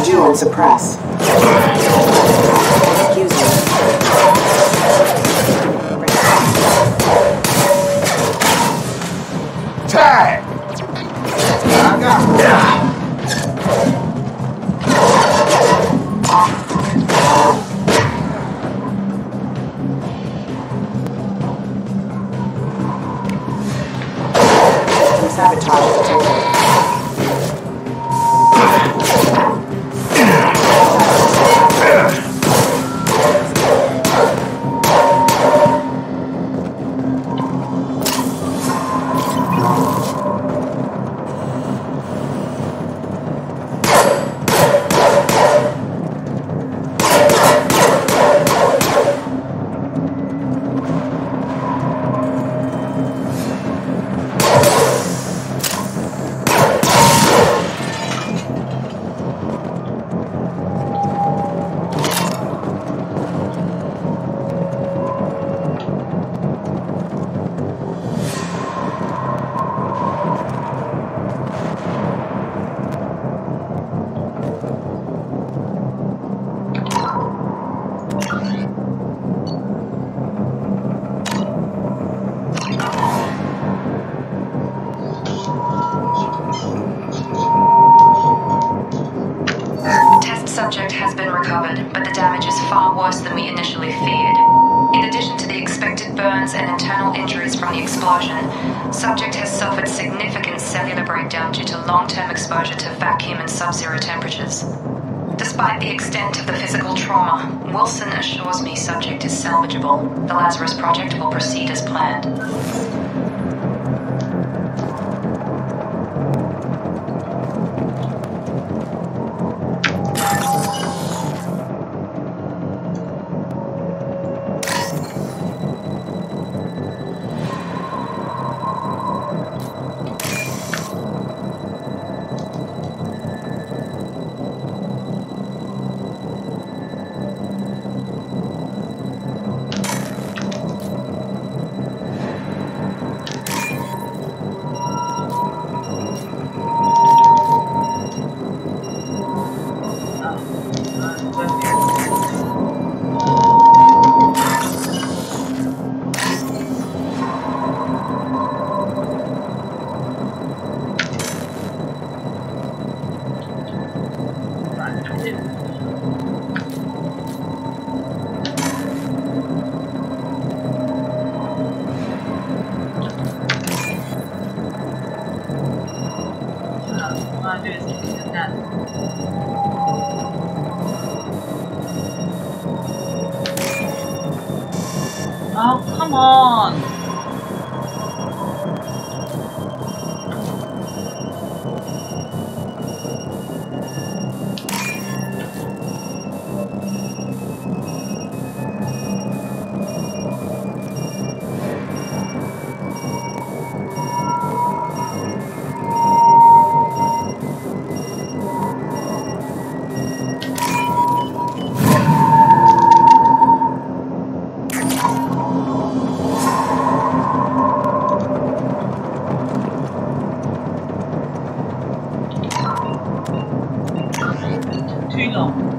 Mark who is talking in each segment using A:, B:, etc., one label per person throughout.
A: Subdue and suppress. Excuse me.
B: Tag! I got it.
A: Sabotage detected.
C: Subject has been recovered, but the damage is far worse than we initially feared. In addition to the expected burns and internal injuries from the explosion, subject has suffered significant cellular breakdown due to long-term exposure to vacuum and sub-zero temperatures. Despite the extent of the physical trauma, Wilson assures me subject is salvageable. The Lazarus Project will proceed as planned.
D: Oh, come on! Too long.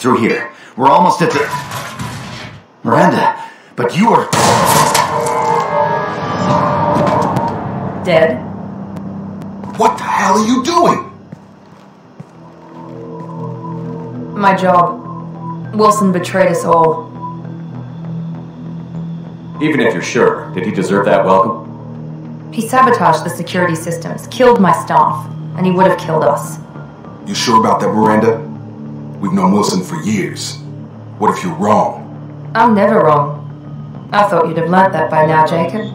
B: Through here. We're almost at the... Miranda, but you are...
E: Dead?
F: What the hell are you doing?
E: My job. Wilson betrayed us all.
G: Even if you're sure, did he deserve that welcome?
E: He sabotaged the security systems, killed my staff, and he would have killed us.
F: You sure about that, Miranda? We've known Wilson for years. What if you're wrong?
E: I'm never wrong. I thought you'd have learnt that by now, Jacob.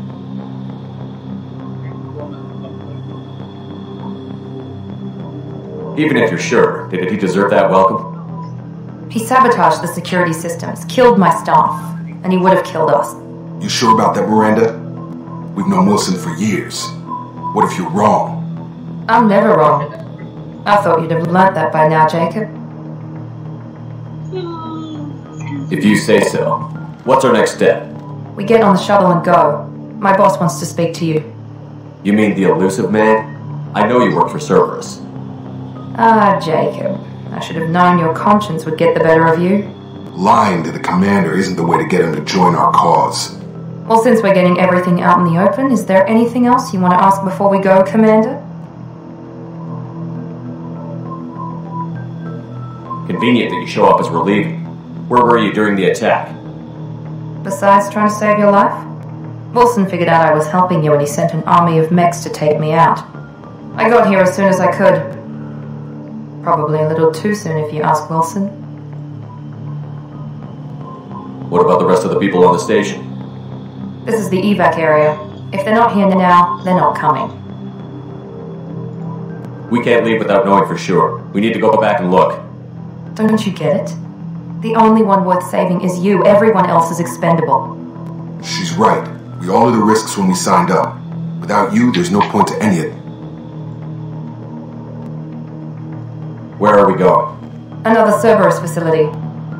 G: Even if you're sure, did he deserve that welcome?
E: He sabotaged the security systems, killed my staff, and he would have killed us.
F: You sure about that, Miranda? We've known Wilson for years. What if you're wrong?
E: I'm never wrong. I thought you'd have learnt that by now, Jacob.
G: If you say so. What's our next step?
E: We get on the shuttle and go. My boss wants to speak to you.
G: You mean the elusive man? I know you work for Cerberus.
E: Ah, Jacob. I should have known your conscience would get the better of you.
F: Lying to the commander isn't the way to get him to join our cause.
E: Well, since we're getting everything out in the open, is there anything else you want to ask before we go, Commander?
G: Convenient that you show up as we're leaving. Where were you during the attack?
E: Besides trying to save your life? Wilson figured out I was helping you and he sent an army of mechs to take me out. I got here as soon as I could. Probably a little too soon if you ask Wilson.
G: What about the rest of the people on the station?
E: This is the evac area. If they're not here now, they're not coming.
G: We can't leave without knowing for sure. We need to go back and look.
E: Don't you get it? The only one worth saving is you. Everyone else is expendable.
F: She's right. We all knew the risks when we signed up. Without you, there's no point to any of it.
G: Where are we going?
E: Another Cerberus facility.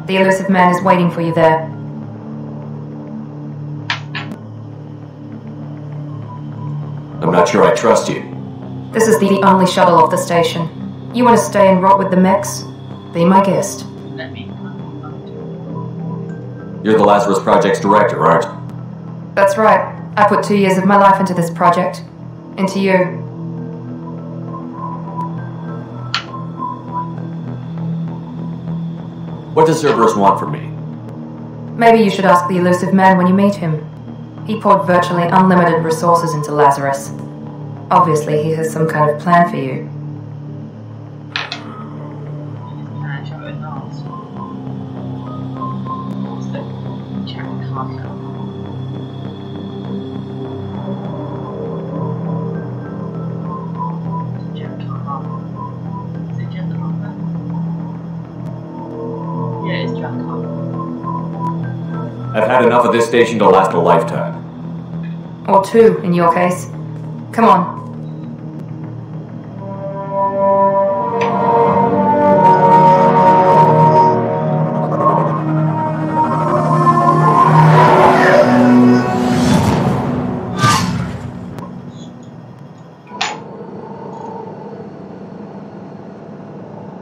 E: The elusive man is waiting for you there.
G: I'm not sure I trust you.
E: This is the only shuttle off the station. You want to stay and rot with the mechs? Be my guest.
G: You're the Lazarus Project's director, aren't you?
E: That's right. I put 2 years of my life into this project. Into you.
G: What does Cerberus want from me?
E: Maybe you should ask the elusive man when you meet him. He poured virtually unlimited resources into Lazarus. Obviously, he has some kind of plan for you.
G: I've had enough of this station to last a lifetime.
E: Or 2, in your case. Come on.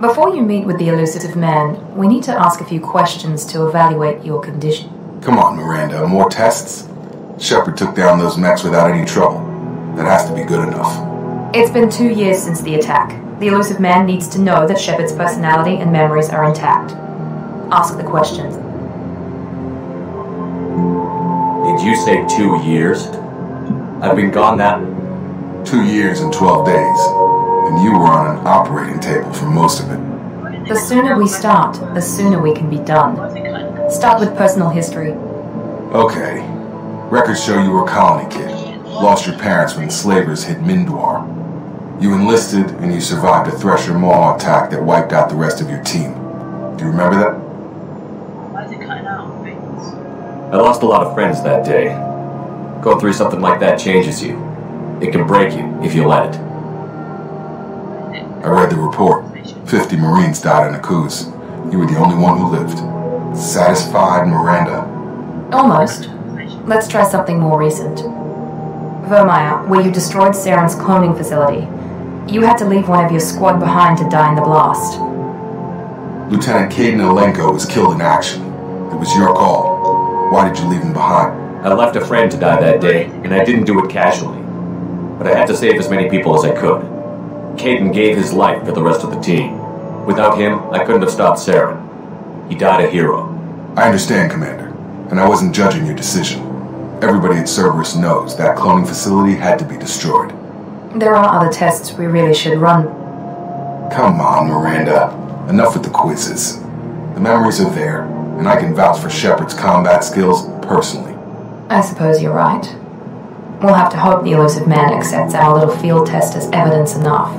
E: Before you meet with the elusive man, we need to ask a few questions to evaluate your condition.
F: Come on, Miranda. More tests? Shepard took down those mechs without any trouble. That has to be good enough.
E: It's been 2 years since the attack. The elusive man needs to know that Shepard's personality and memories are intact. Ask the questions.
G: Did you say 2 years? I've been gone that...
F: 2 years and 12 days. And you were on an operating table for most of it.
E: The sooner we start, the sooner we can be done. Start with personal history.
F: Okay. Records show you were a colony kid. Lost your parents when slavers hit Mindwar. You enlisted and you survived a Thresher Maw attack that wiped out the rest of your team. Do you remember that?
D: Why is it cutting out?
G: I lost a lot of friends that day. Going through something like that changes you. It can break you if you let it.
F: I read the report. 50 Marines died in a coups. You were the only one who lived. Satisfied, Miranda?
E: Almost. Let's try something more recent. Vermeer, where you destroyed Saren's cloning facility. You had to leave one of your squad behind to die in the blast.
F: Lieutenant Caden Alenko was killed in action. It was your call. Why did you leave him behind?
G: I left a friend to die that day, and I didn't do it casually. But I had to save as many people as I could. Caden gave his life for the rest of the team. Without him, I couldn't have stopped Saren. He died a hero.
F: I understand, Commander, and I wasn't judging your decision. Everybody at Cerberus knows that cloning facility had to be destroyed.
E: There are other tests we really should run.
F: Come on, Miranda. Enough with the quizzes. The memories are there, and I can vouch for Shepard's combat skills personally.
E: I suppose you're right. We'll have to hope the elusive man accepts our little field test as evidence enough.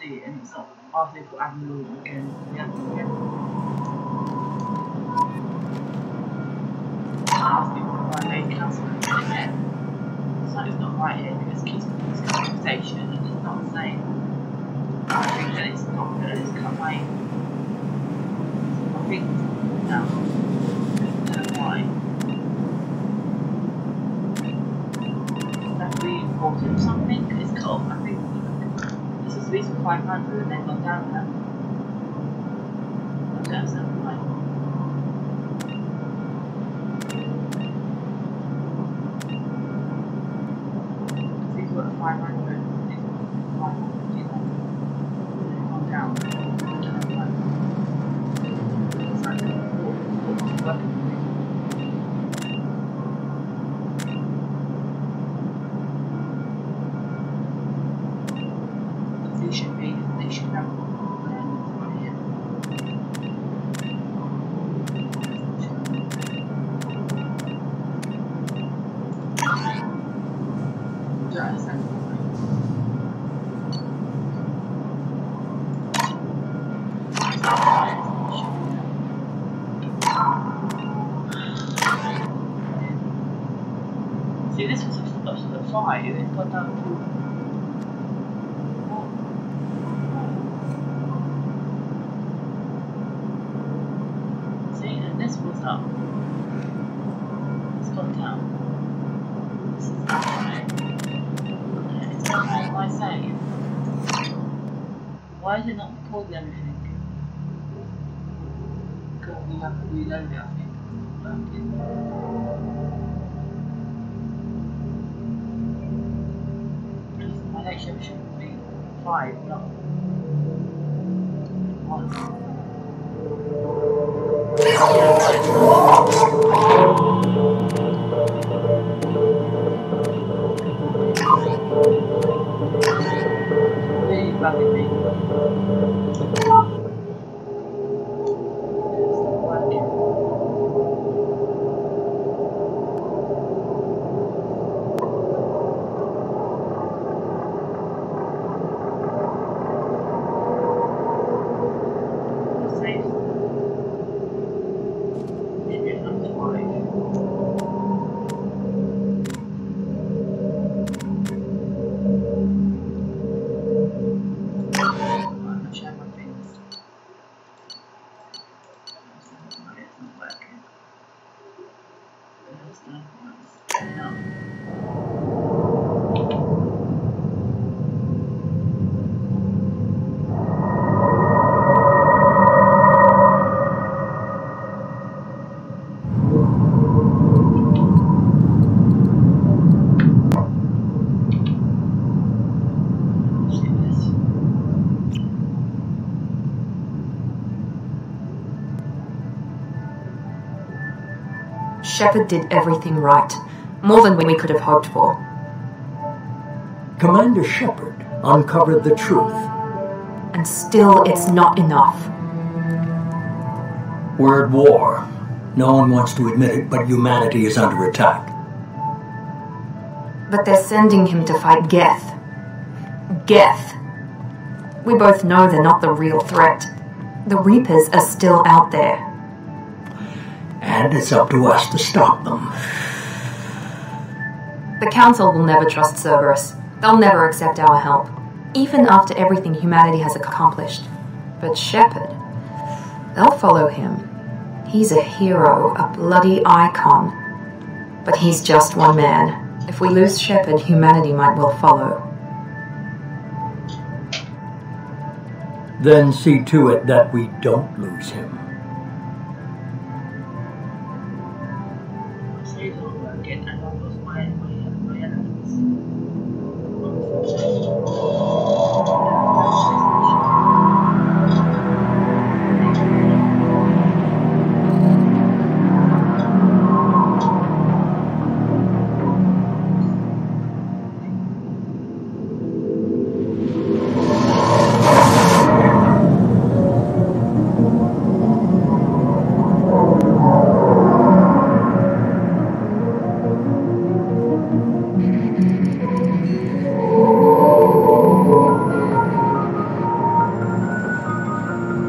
D: See, and it's not after they've got Admiral again. Yeah. Asking why they cancel it again. Something's not right here because it keeps this conversation and it's not the same. I think that it's not good, it's cut my. I think no. I don't know why. That's really important. Something is cut off. I think this is at least 500 and then gone down there. I don't understand why. These were 500. These were 500. You know. Gone down. I don't know why. It's like working for me. They should have right here. Don't understand why. See, this was a 5, it got down to this was up. It's gone down. This is not right. It's not right, my save. Why is it not recording everything? Because we have to reload it, I think. Because my next show should be 5, not 1. Really bugging me. It's not working.
E: Shepard did everything right. More than we could have hoped for.
H: Commander Shepard uncovered the truth.
E: And still, it's not enough.
H: We're at war. No one wants to admit it, but humanity is under attack.
E: But they're sending him to fight Geth. Geth. We both know they're not the real threat. The Reapers are still out there.
H: And it's up to us to stop them.
E: The Council will never trust Cerberus. They'll never accept our help, even after everything humanity has accomplished. But Shepard, they'll follow him. He's a hero, a bloody icon. But he's just one man. If we lose Shepard, humanity might well follow.
H: Then see to it that we don't lose him.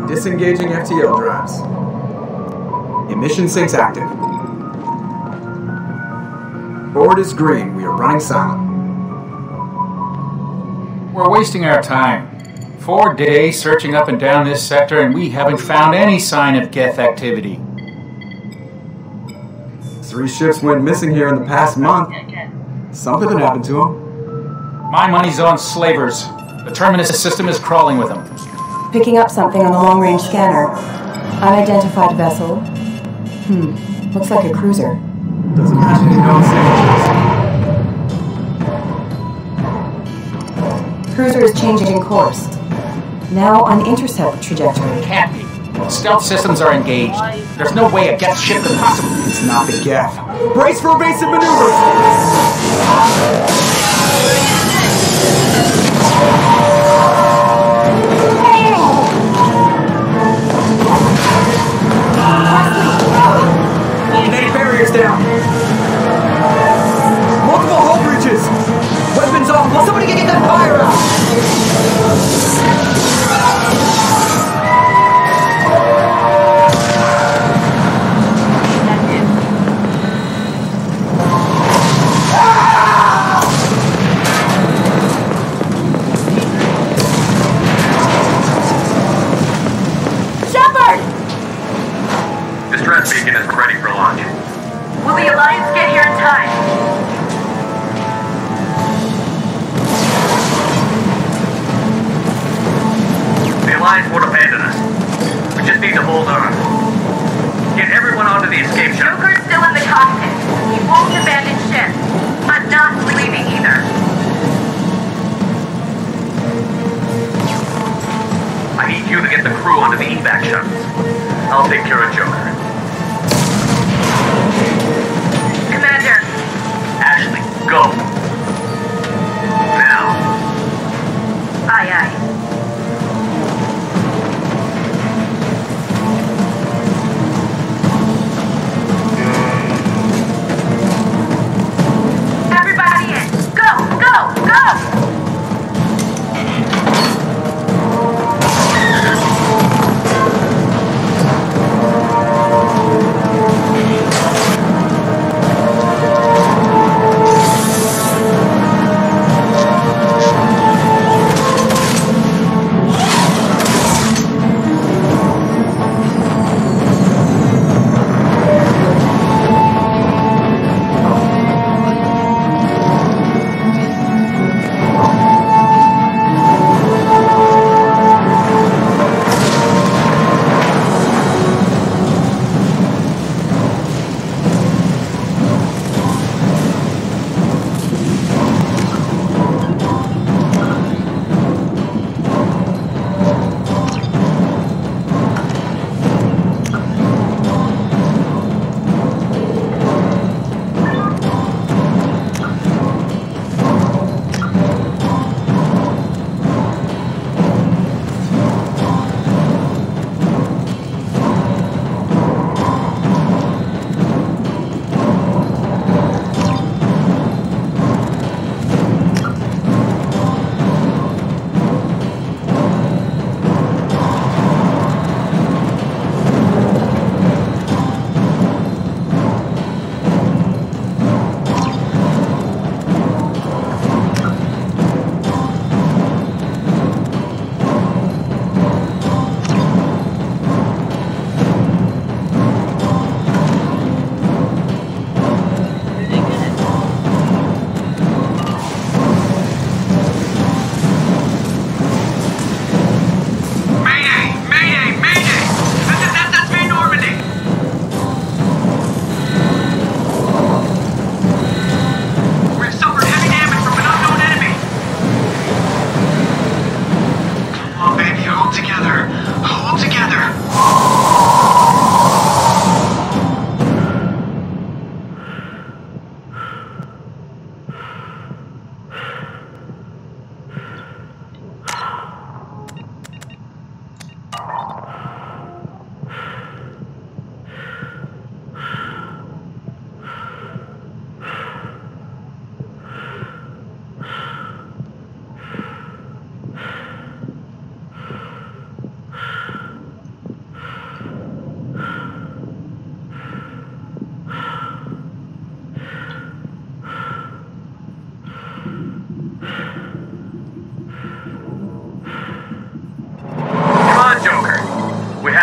A: Disengaging FTL drives. Emission sinks active. Board is green. We are running silent.
I: We're wasting our time. 4 days searching up and down this sector, and we haven't found any sign of Geth activity.
A: 3 ships went missing here in the past month. Something happened to them.
I: My money's on slavers. The Terminus system is crawling with them.
J: Picking up something on the long-range scanner. Unidentified vessel. Looks like a cruiser.
A: Doesn't match any known signatures.
J: Cruiser is changing course. Now on intercept trajectory.
I: Can't be. Stealth systems are engaged. There's no way a Geth ship could possibly...
A: It's not the Geth. Brace for evasive maneuvers! Kinetic barriers down. Multiple hull breaches. Weapons off. Will somebody get that fire out?
K: Distress beacon is ready for launch.
C: Will the Alliance get here in time?
K: The Alliance won't abandon us. We just need to hold on. Get everyone onto the escape shuttle.
C: Joker's still in the cockpit. He won't abandon ship. I'm not leaving either.
K: I need you to get the crew onto the evac shuttles. I'll take care of Joker.
C: Commander.
K: Ashley, go. Now.
C: Aye, aye. Everybody in. Go, go, go!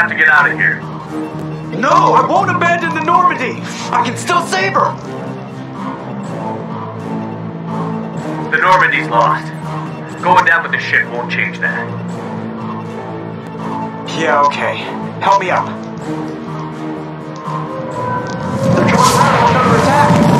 K: have to get out of here.
B: No, I won't abandon the Normandy! I can still save her!
K: The Normandy's lost. Going down with the ship won't change that.
B: Yeah, okay. Help me up. They're coming around under attack!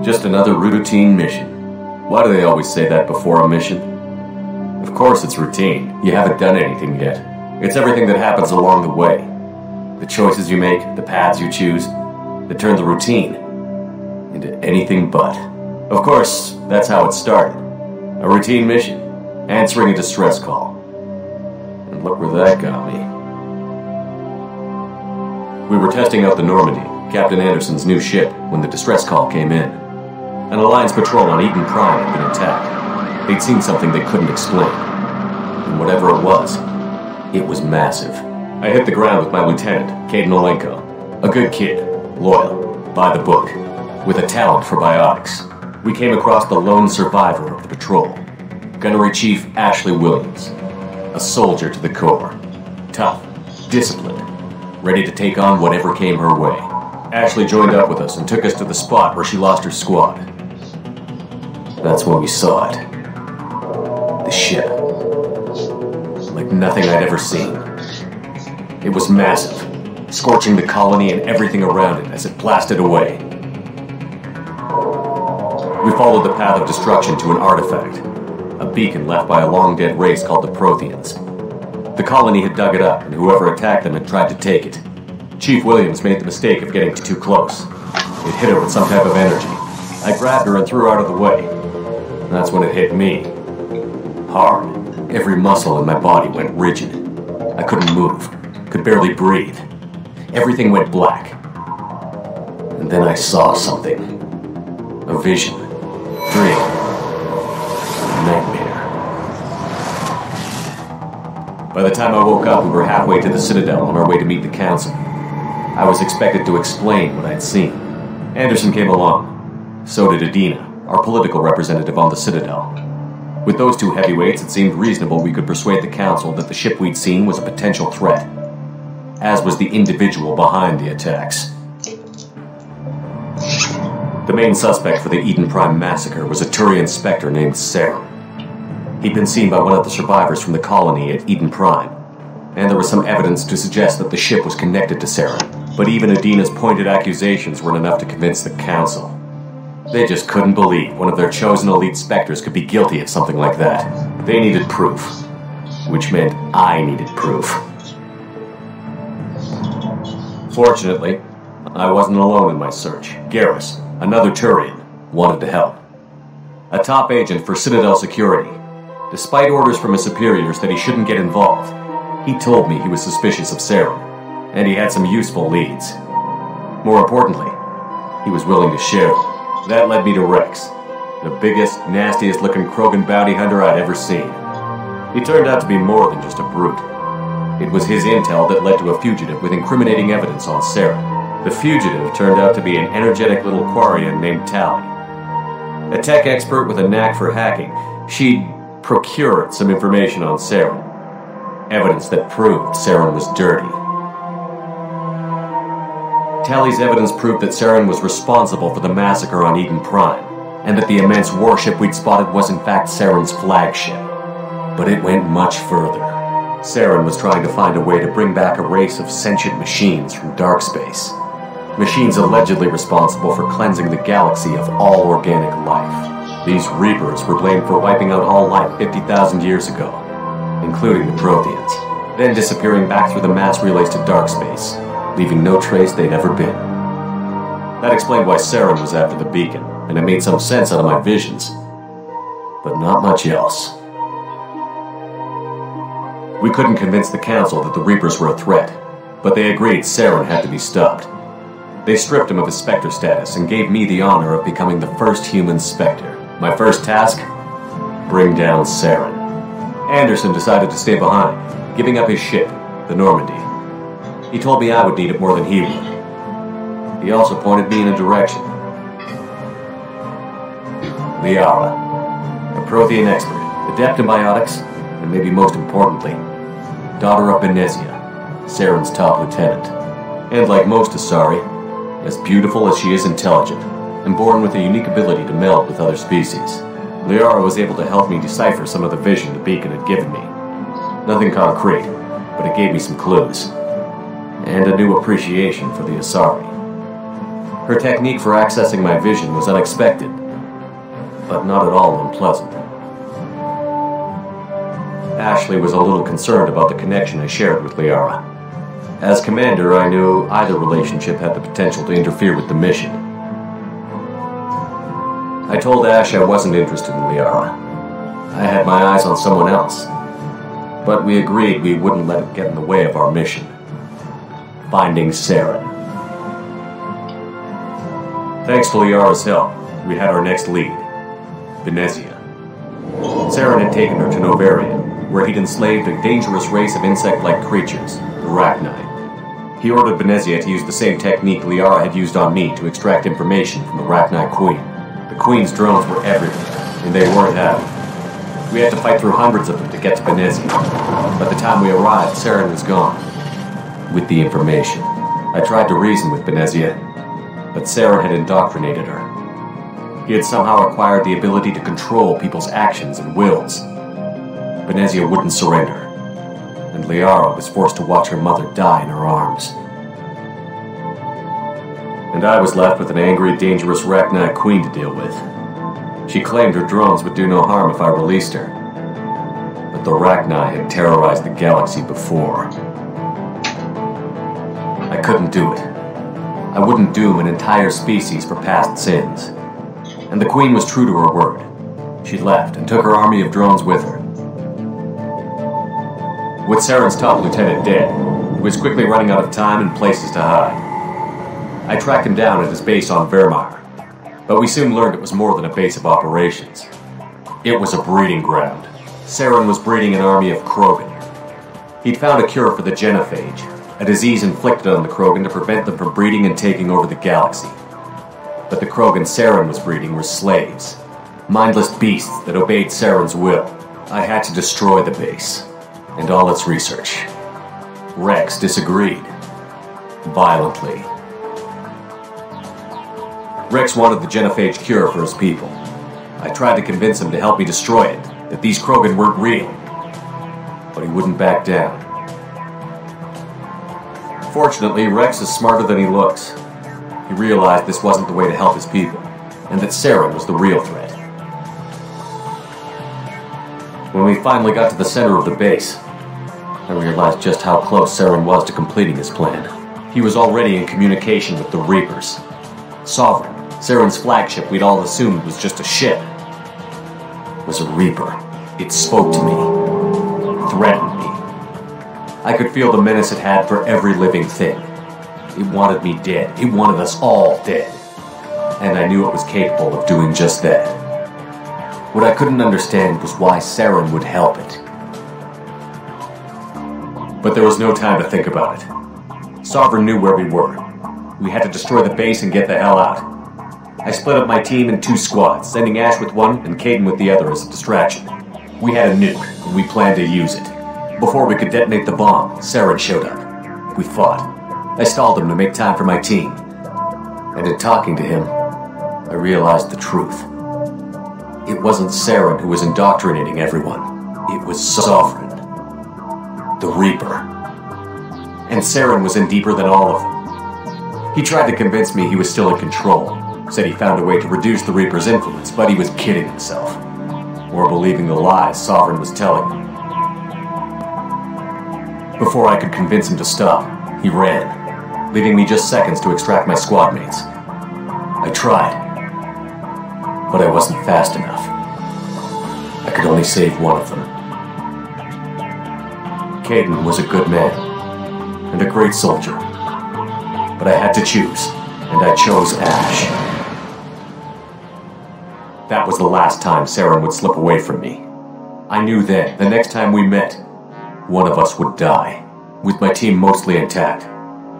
G: Just another routine mission. Why do they always say that before a mission? Of course it's routine. You haven't done anything yet. It's everything that happens along the way. The choices you make, the paths you choose, that turn the routine into anything but. Of course, that's how it started. A routine mission, answering a distress call. And look where that got me. We were testing out the Normandy, Captain Anderson's new ship, when the distress call came in. An Alliance patrol on Eden Prime had been attacked. They'd seen something they couldn't explain. And whatever it was massive. I hit the ground with my lieutenant, Caden Olenko. A good kid, loyal, by the book, with a talent for biotics. We came across the lone survivor of the patrol, Gunnery Chief Ashley Williams. A soldier to the core. Tough, disciplined, ready to take on whatever came her way. Ashley joined up with us and took us to the spot where she lost her squad. That's when we saw it. The ship. Like nothing I'd ever seen. It was massive, scorching the colony and everything around it as it blasted away. We followed the path of destruction to an artifact, a beacon left by a long-dead race called the Protheans. The colony had dug it up, and whoever attacked them had tried to take it. Chief Williams made the mistake of getting too close. It hit her with some type of energy. I grabbed her and threw her out of the way. That's when it hit me. Hard. Every muscle in my body went rigid. I couldn't move. Could barely breathe. Everything went black. And then I saw something. A vision. Dream. Nightmare. By the time I woke up, we were halfway to the Citadel on our way to meet the Council. I was expected to explain what I'd seen. Anderson came along. So did Adina, our political representative on the Citadel. With those two heavyweights, it seemed reasonable we could persuade the Council that the ship we'd seen was a potential threat, as was the individual behind the attacks. The main suspect for the Eden Prime massacre was a Turian Spectre named Sarah. He'd been seen by one of the survivors from the colony at Eden Prime, and there was some evidence to suggest that the ship was connected to Sarah. But even Adina's pointed accusations weren't enough to convince the Council. They just couldn't believe one of their chosen elite Spectres could be guilty of something like that. They needed proof. Which meant I needed proof. Fortunately, I wasn't alone in my search. Garrus, another Turian, wanted to help. A top agent for Citadel Security. Despite orders from his superiors that he shouldn't get involved, he told me he was suspicious of Saren, and he had some useful leads. More importantly, he was willing to share them. That led me to Rex, the biggest, nastiest looking Krogan bounty hunter I'd ever seen. He turned out to be more than just a brute. It was his intel that led to a fugitive with incriminating evidence on Saren. The fugitive turned out to be an energetic little Quarian named Tally. A tech expert with a knack for hacking, she'd procured some information on Saren. Evidence that proved Saren was dirty. Tally's evidence proved that Saren was responsible for the massacre on Eden Prime, and that the immense warship we'd spotted was in fact Saren's flagship. But it went much further. Saren was trying to find a way to bring back a race of sentient machines from dark space. Machines allegedly responsible for cleansing the galaxy of all organic life. These Reapers were blamed for wiping out all life 50,000 years ago, including the Protheans, then disappearing back through the mass relays to dark space, leaving no trace they'd ever been. That explained why Saren was after the beacon, and it made some sense out of my visions, but not much else. We couldn't convince the Council that the Reapers were a threat, but they agreed Saren had to be stopped. They stripped him of his Spectre status and gave me the honor of becoming the first human Spectre. My first task? Bring down Saren. Anderson decided to stay behind, giving up his ship, the Normandy. He told me I would need it more than he would. He also pointed me in a direction. Liara, a Prothean expert, adept in biotics, and maybe most importantly, daughter of Benezia, Saren's top lieutenant. And like most Asari, as beautiful as she is intelligent, and born with a unique ability to meld with other species. Liara was able to help me decipher some of the vision the beacon had given me. Nothing concrete, but it gave me some clues. And a new appreciation for the Asari. Her technique for accessing my vision was unexpected, but not at all unpleasant. Ashley was a little concerned about the connection I shared with Liara. As commander, I knew either relationship had the potential to interfere with the mission. I told Ash I wasn't interested in Liara. I had my eyes on someone else. But we agreed we wouldn't let it get in the way of our mission. Finding Saren. Thanks to Liara's help, we had our next lead, Benezia. Saren had taken her to Novaria, where he'd enslaved a dangerous race of insect-like creatures, the Rachni. He ordered Benezia to use the same technique Liara had used on me to extract information from the Rachni Queen. The Queen's drones were everywhere, and they weren't happy. We had to fight through hundreds of them to get to Benezia. By the time we arrived, Saren was gone. With the information, I tried to reason with Benezia, but Saren had indoctrinated her. He had somehow acquired the ability to control people's actions and wills. Benezia wouldn't surrender, and Liara was forced to watch her mother die in her arms. And I was left with an angry, dangerous Rachni Queen to deal with. She claimed her drones would do no harm if I released her, but the Rachni had terrorized the galaxy before. I couldn't do it. I wouldn't doom an entire species for past sins. And the Queen was true to her word. She left and took her army of drones with her. With Saren's top lieutenant dead, he was quickly running out of time and places to hide. I tracked him down at his base on Vermeer, but we soon learned it was more than a base of operations. It was a breeding ground. Saren was breeding an army of Krogan. He'd found a cure for the genophage, a disease inflicted on the Krogan to prevent them from breeding and taking over the galaxy. But the Krogan Saren was breeding were slaves, mindless beasts that obeyed Saren's will. I had to destroy the base, and all its research. Rex disagreed. Violently. Rex wanted the genophage cure for his people. I tried to convince him to help me destroy it, that these Krogan weren't real. But he wouldn't back down. Fortunately, Rex is smarter than he looks. He realized this wasn't the way to help his people, and that Saren was the real threat. When we finally got to the center of the base, I realized just how close Saren was to completing his plan. He was already in communication with the Reapers. Sovereign, Saren's flagship we'd all assumed was just a ship, was a Reaper. It spoke to me, threatened me. I could feel the menace it had for every living thing. It wanted me dead. It wanted us all dead. And I knew it was capable of doing just that. What I couldn't understand was why Saren would help it. But there was no time to think about it. Sovereign knew where we were. We had to destroy the base and get the hell out. I split up my team in 2 squads, sending Ash with one and Caden with the other as a distraction. We had a nuke, and we planned to use it. Before we could detonate the bomb, Saren showed up. We fought. I stalled him to make time for my team. And in talking to him, I realized the truth. It wasn't Saren who was indoctrinating everyone. It was Sovereign. The Reaper. And Saren was in deeper than all of them. He tried to convince me he was still in control. Said he found a way to reduce the Reaper's influence, but he was kidding himself. Or believing the lies Sovereign was telling him. Before I could convince him to stop, he ran, leaving me just seconds to extract my squad mates. I tried, but I wasn't fast enough. I could only save one of them. Caden was a good man, and a great soldier. But I had to choose, and I chose Ash. That was the last time Saren would slip away from me. I knew then, the next time we met, one of us would die. With my team mostly intact,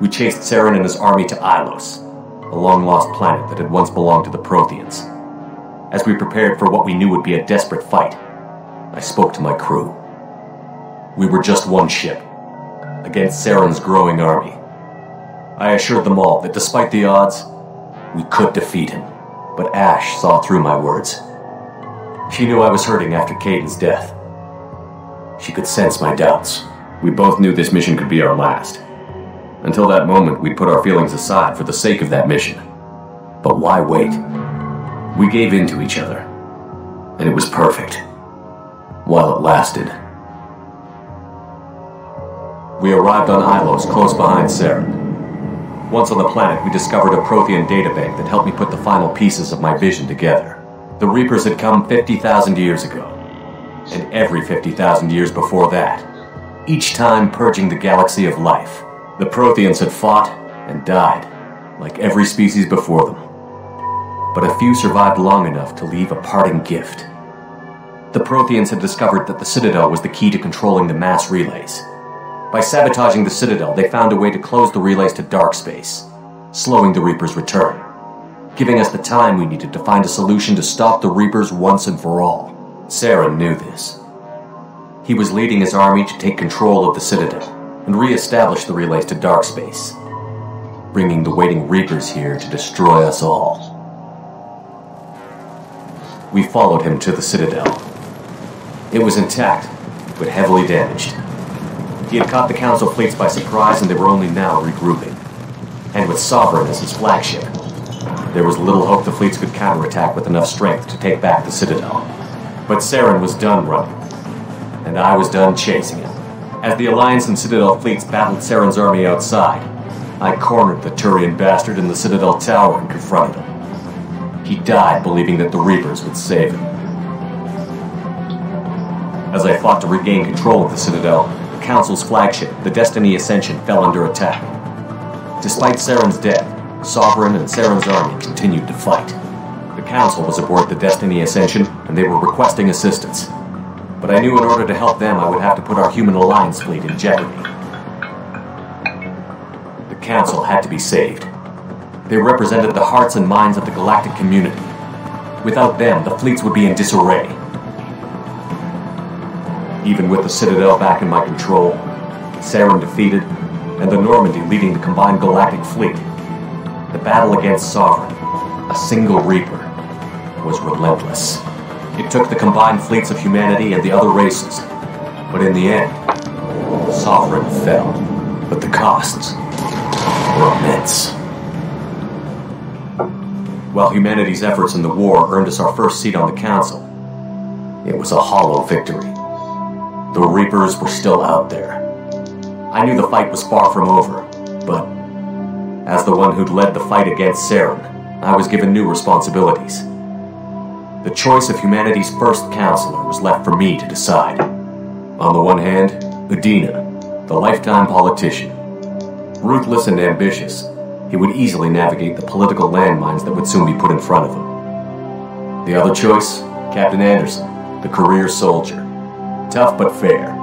G: we chased Saren and his army to Ilos, a long-lost planet that had once belonged to the Protheans. As we prepared for what we knew would be a desperate fight, I spoke to my crew. We were just one ship, against Saren's growing army. I assured them all that despite the odds, we could defeat him. But Ash saw through my words. She knew I was hurting after Caden's death. She could sense my doubts. We both knew this mission could be our last. Until that moment, we'd put our feelings aside for the sake of that mission. But why wait? We gave in to each other. And it was perfect. While it lasted. We arrived on Ilos, close behind Saren. Once on the planet, we discovered a Prothean databank that helped me put the final pieces of my vision together. The Reapers had come 50,000 years ago, and every 50,000 years before that, each time purging the galaxy of life. The Protheans had fought and died, like every species before them. But a few survived long enough to leave a parting gift. The Protheans had discovered that the Citadel was the key to controlling the mass relays. By sabotaging the Citadel, they found a way to close the relays to dark space, slowing the Reapers' return, giving us the time we needed to find a solution to stop the Reapers once and for all. Saren knew this. He was leading his army to take control of the Citadel and re-establish the relays to dark space, bringing the waiting Reapers here to destroy us all. We followed him to the Citadel. It was intact, but heavily damaged. He had caught the Council fleets by surprise, and they were only now regrouping. And with Sovereign as his flagship, there was little hope the fleets could counterattack with enough strength to take back the Citadel. But Saren was done running, and I was done chasing him. As the Alliance and Citadel fleets battled Saren's army outside, I cornered the Turian bastard in the Citadel tower and confronted him. He died believing that the Reapers would save him. As I fought to regain control of the Citadel, the Council's flagship, the Destiny Ascension, fell under attack. Despite Saren's death, Sovereign and Saren's army continued to fight. The Council was aboard the Destiny Ascension, and they were requesting assistance. But I knew in order to help them, I would have to put our human Alliance fleet in jeopardy. The Council had to be saved. They represented the hearts and minds of the galactic community. Without them, the fleets would be in disarray. Even with the Citadel back in my control, Saren defeated, and the Normandy leading the combined galactic fleet, the battle against Sovereign, a single Reaper, was relentless. It took the combined fleets of humanity and the other races, but in the end, Sovereign fell. But the costs were immense. While humanity's efforts in the war earned us our first seat on the Council, it was a hollow victory. The Reapers were still out there. I knew the fight was far from over, but As the one who'd led the fight against Saren, I was given new responsibilities. The choice of humanity's first counselor was left for me to decide. On the one hand, Udina, the lifetime politician. Ruthless and ambitious, he would easily navigate the political landmines that would soon be put in front of him. The other choice, Captain Anderson, the career soldier. Tough but fair,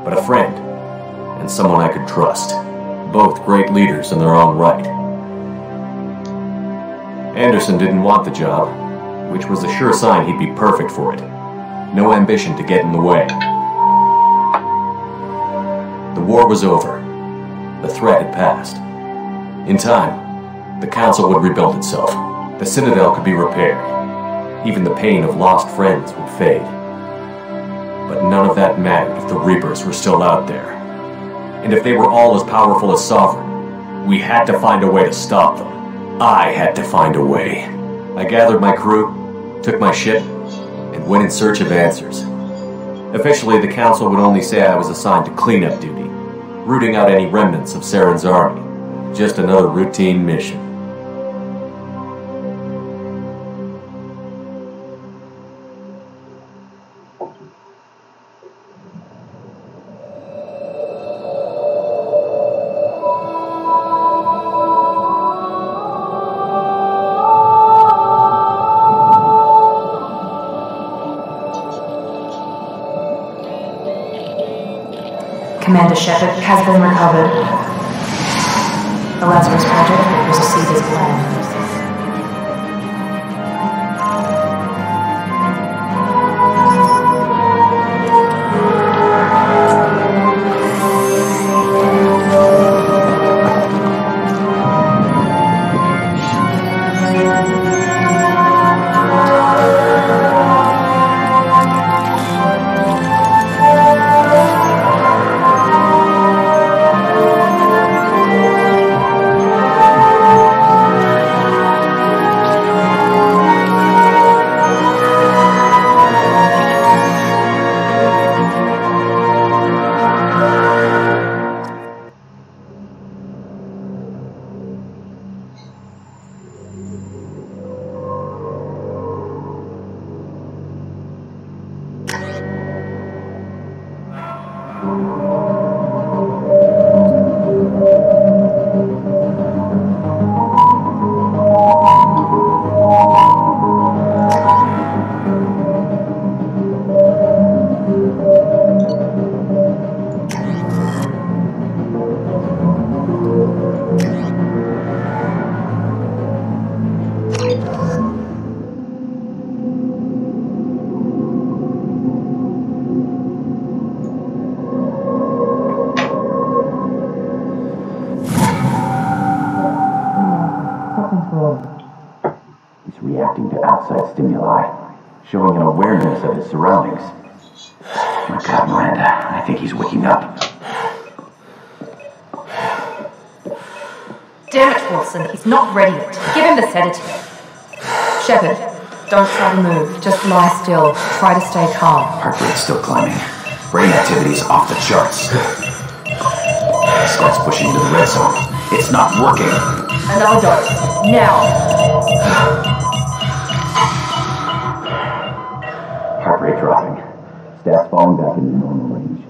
G: but a friend, and someone I could trust. Both great leaders in their own right. Anderson didn't want the job, which was a sure sign he'd be perfect for it. No ambition to get in the way. The war was over. The threat had passed. In time, the Council would rebuild itself. The Citadel could be repaired. Even the pain of lost friends would fade. But none of that mattered if the Reapers were still out there. And if they were all as powerful as Sovereign, we had to find a way to stop them. I had to find a way. I gathered my crew, took my ship, and went in search of answers. Officially, the Council would only say I was assigned to cleanup duty, rooting out any remnants of Saren's army. Just another routine mission.
E: Commander Shepard has been recovered. The Lazarus Project was a seed as planned.
B: He's reacting to outside stimuli, showing an awareness of his surroundings. My God, Miranda, I think he's waking up.
E: Damn it, Wilson, he's not ready yet. Give him the sedative. Shepard, don't try to move. Just lie still. Try to stay calm.
B: Heart rate's still climbing. Brain activity's off the charts. Starts pushing into the red zone. It's not working.
E: Another dose. Now.
B: Heart rate dropping. Stats falling back into normal range.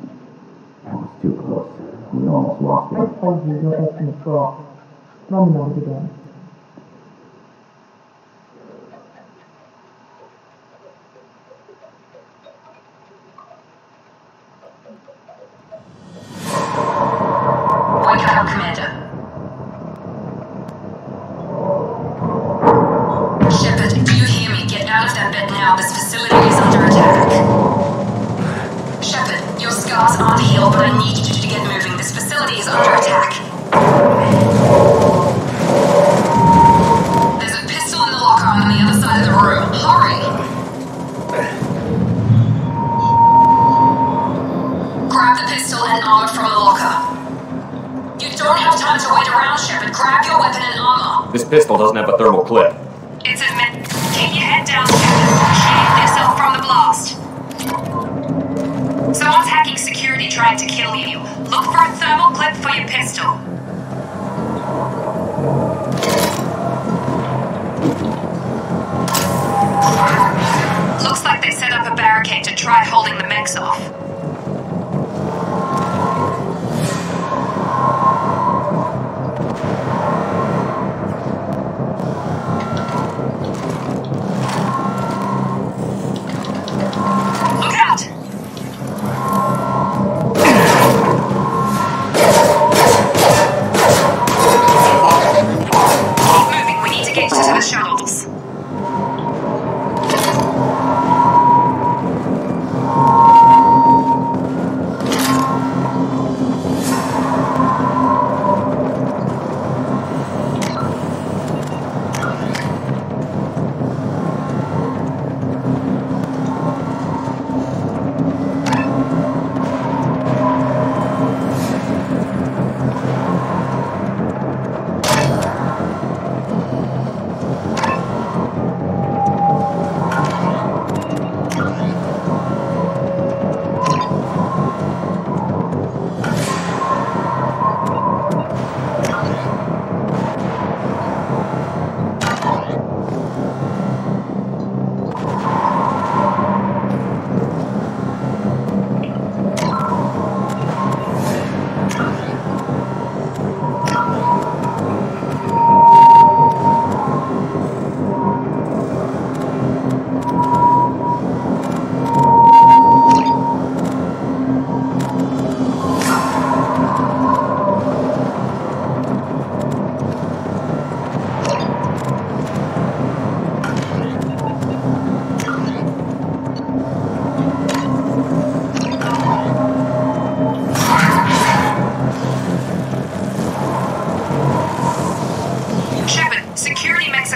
B: That was too close. We almost lost it.
J: I told you your estimate's wrong. Run the numbers again.
C: Wake up, Commander. Shepard, do you hear me? Get out of that bed now. This facility is under attack. Shepard, your scars aren't healed, but I need you to get moving. This facility is under attack. There's a pistol in the locker on the other side of the room. Hurry! Grab the pistol and armor from the locker. You don't have time to wait around, Shepard. Grab your weapon and armor.
G: This pistol doesn't have a thermal clip.
C: It's a minute. Keep your head down, Shepard. Shield yourself from the blast. Someone's hacking security trying to kill you. Look for a thermal clip for your pistol. try holding the mechs off. Look out! Keep moving, we need to get to the shuttles.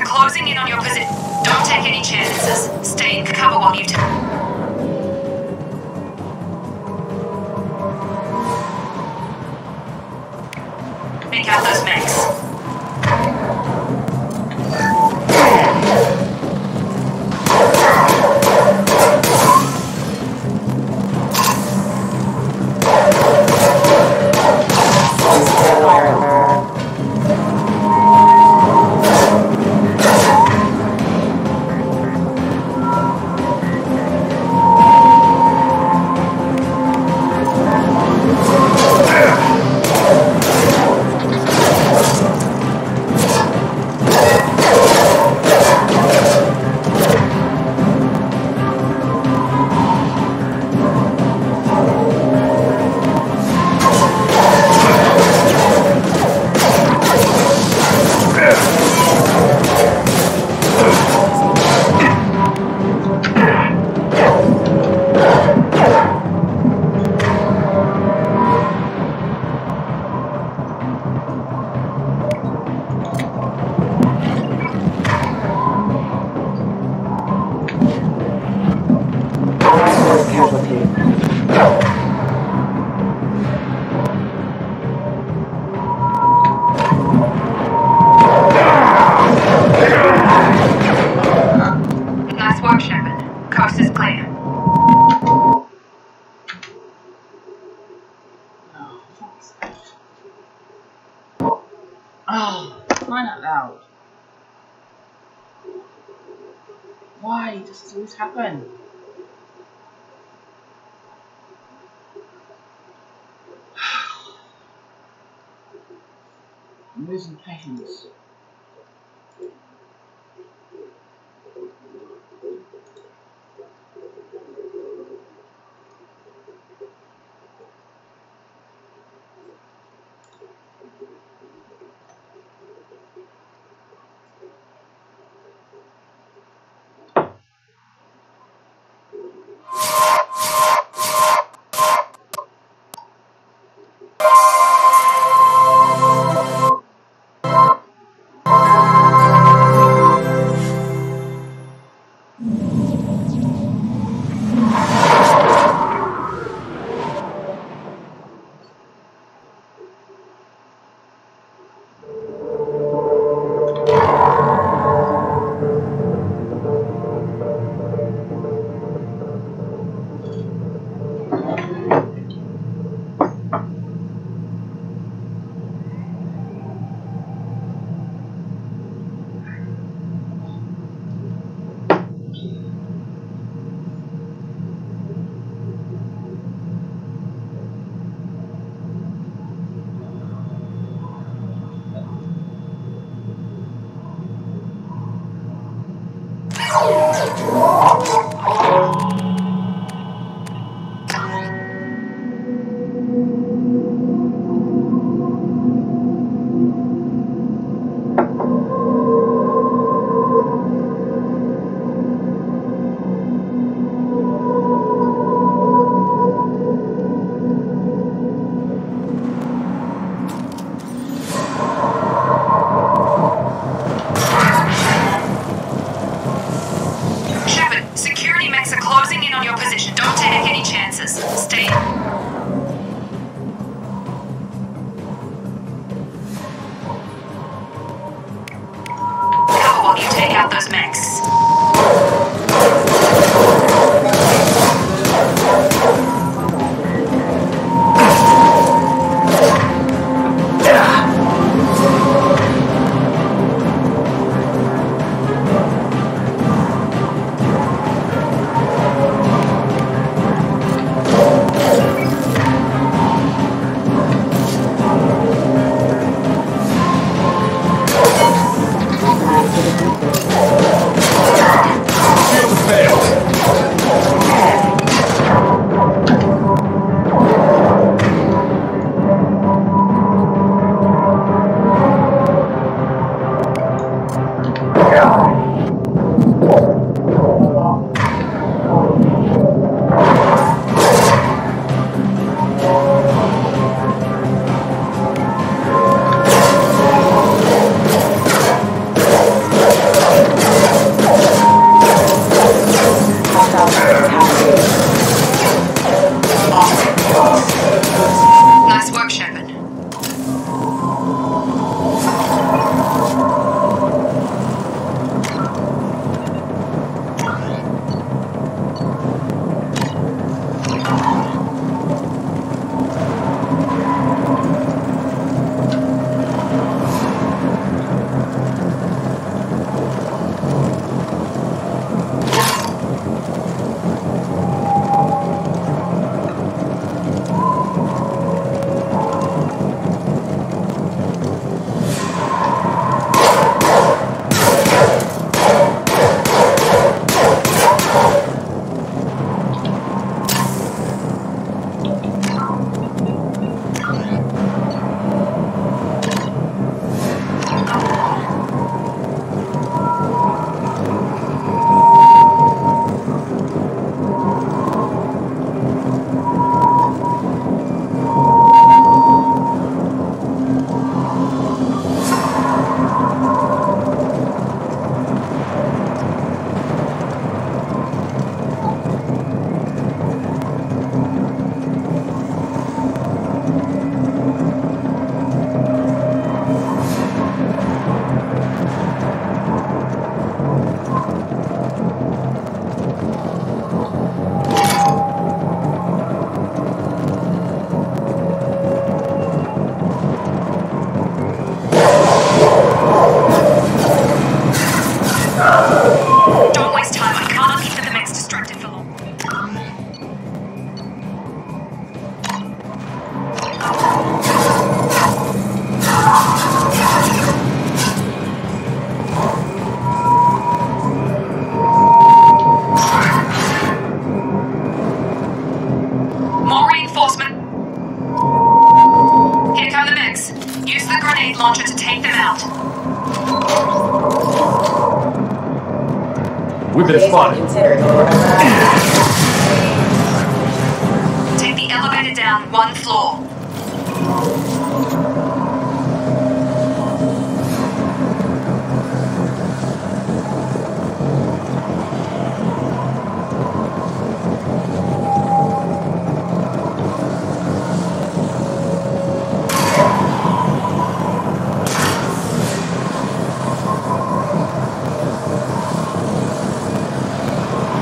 C: Closing in on your position. Don't take any chances. Stay in cover while you make out those mechs. Nice work, Shepard. Coast is clear.
D: Oh, crying out loud. Why does this always happen? I'm losing patience.
C: position. Don't take any chances. Stay. Cover while you take out those mechs. Nice work, Shepard. Don't waste time. I cannot keep the mechs distracted for long. More reinforcement. Here come the mechs. Use the grenade launcher to take them out.
G: We've been spotted.
C: Take the elevator down one floor.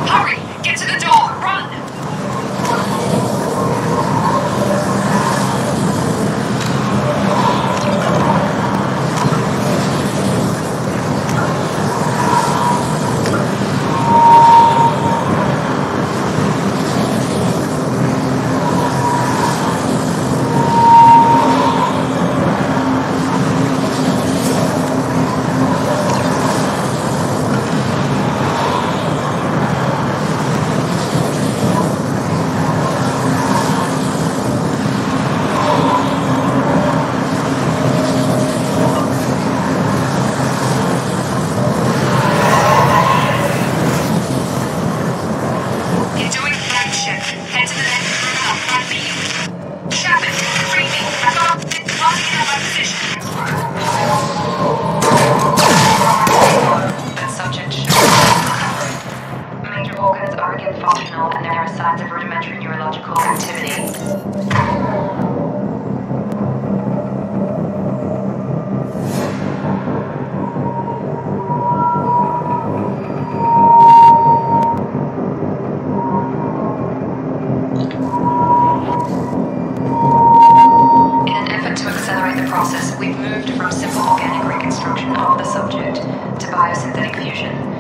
C: Hurry! Get to the signs of rudimentary neurological activity. We've moved from simple organic reconstruction of the subject to biosynthetic fusion.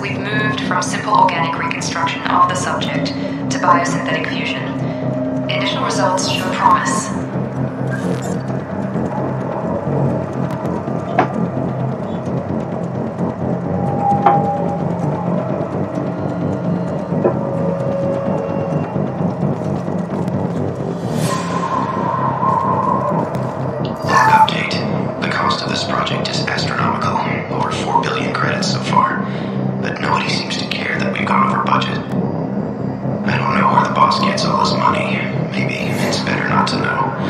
C: We've moved from simple organic reconstruction of the subject to biosynthetic fusion. Initial results show promise.
L: Update. The cost of this project is astronomical, over 4 billion credits so far. But nobody seems to care that we've gone over budget. I don't know where the boss gets all this money. Maybe it's better not to know.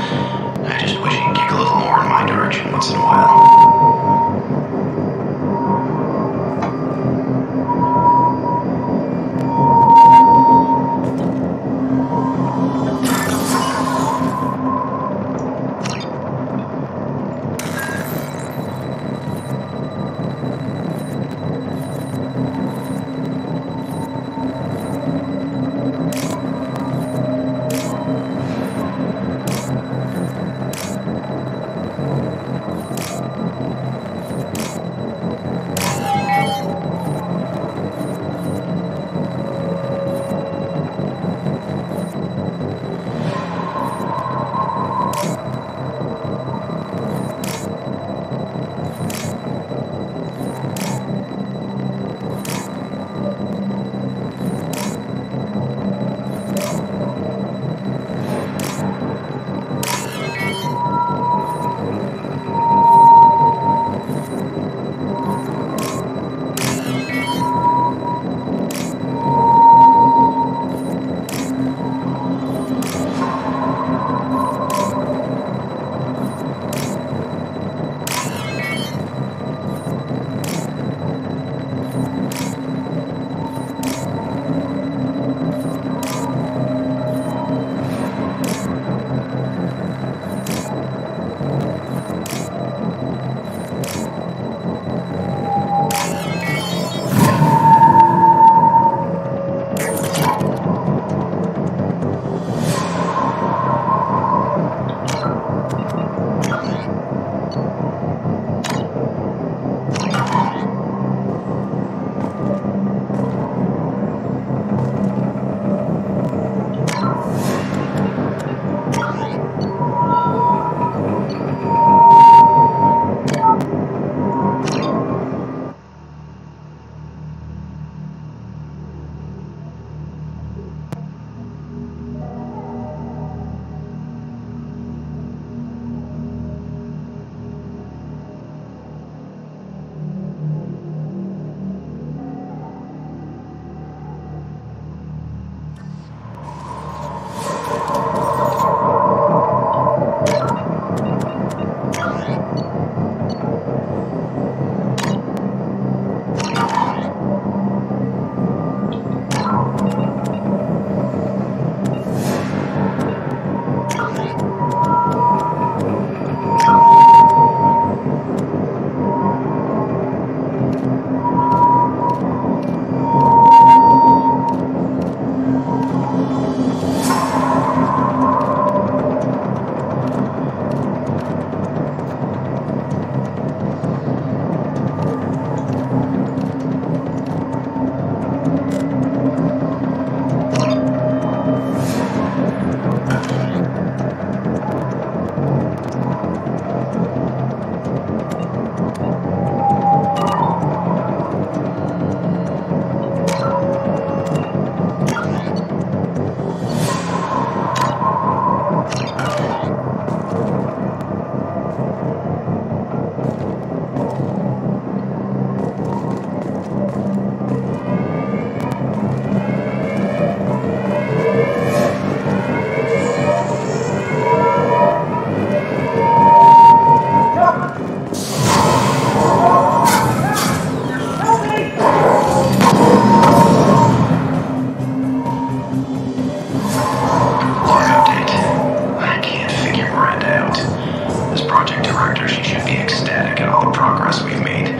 L: director, she should be ecstatic at all the progress we've made.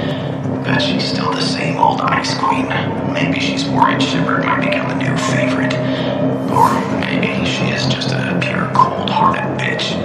L: But she's still the same old ice queen. Maybe she's worried Shepard might become the new favorite. Or maybe she is just a pure cold-hearted bitch.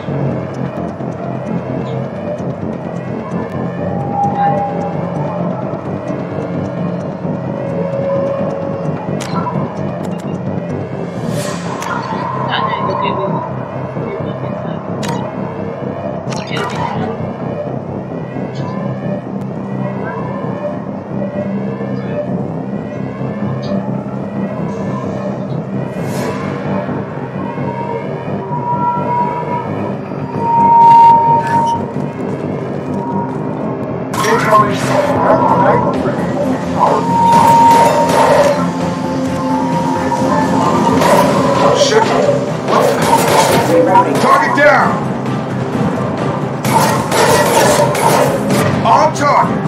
F: Target down! On target!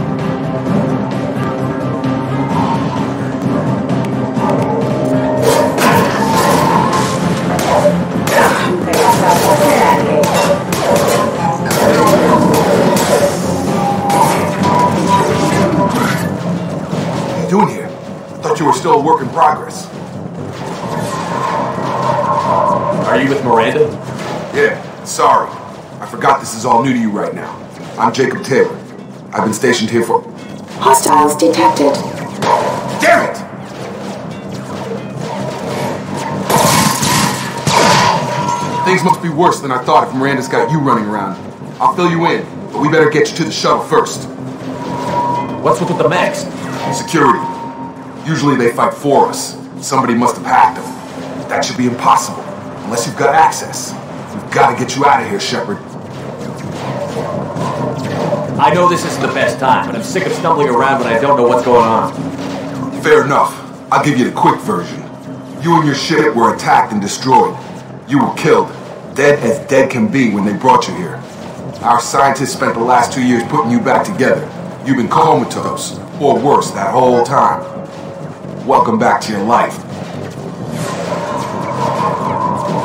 F: What are you doing here? I thought you were still a work in progress.
G: Are you with Miranda?
F: Yeah, sorry. I forgot this is all new to you right now. I'm Jacob Taylor. I've been stationed here for...
J: Hostiles detected.
F: Damn it! Things must be worse than I thought if Miranda's got you running around. I'll fill you in, but we better get you to the shuttle first.
G: What's with the mechs?
F: Security. Usually they fight for us. Somebody must have hacked them. That should be impossible, unless you've got access. We've got to get you out of here, Shepard.
G: I know this isn't the best time, but I'm sick of stumbling around when I don't know what's going on.
F: Fair enough. I'll give you the quick version. You and your ship were attacked and destroyed. You were killed. Dead as dead can be when they brought you here. Our scientists spent the last 2 years putting you back together. You've been comatose, or worse, that whole time. Welcome back to your life.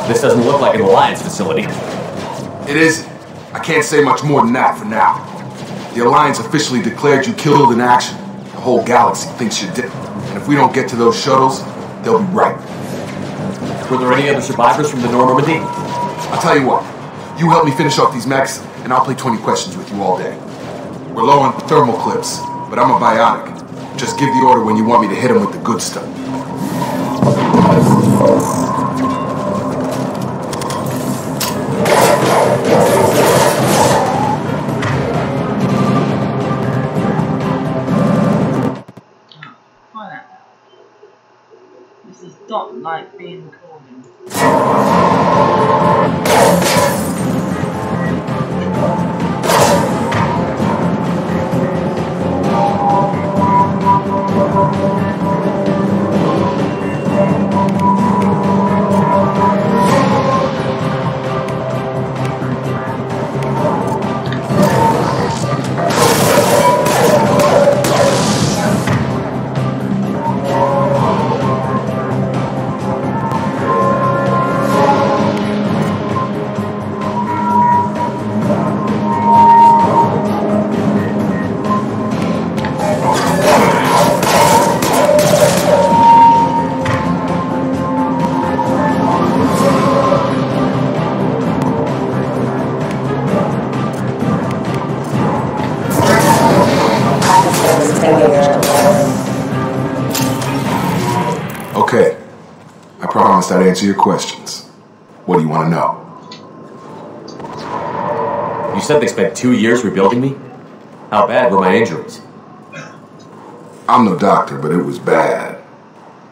G: This doesn't look like an Alliance facility.
F: It is. I can't say much more than that for now. The Alliance officially declared you killed in action. The whole galaxy thinks you did. And if we don't get to those shuttles, they'll be right.
G: Were there any other survivors from the Normandy?
F: I'll tell you what. You help me finish off these mechs, and I'll play 20 questions with you all day. We're low on thermal clips, but I'm a bionic. Just give the order when you want me to hit them with the good stuff.
D: This is not like being recorded.
F: Okay. I promised I'd answer your questions. What do you want to know?
G: You said they spent 2 years rebuilding me? How bad were my injuries?
F: I'm no doctor, but it was bad.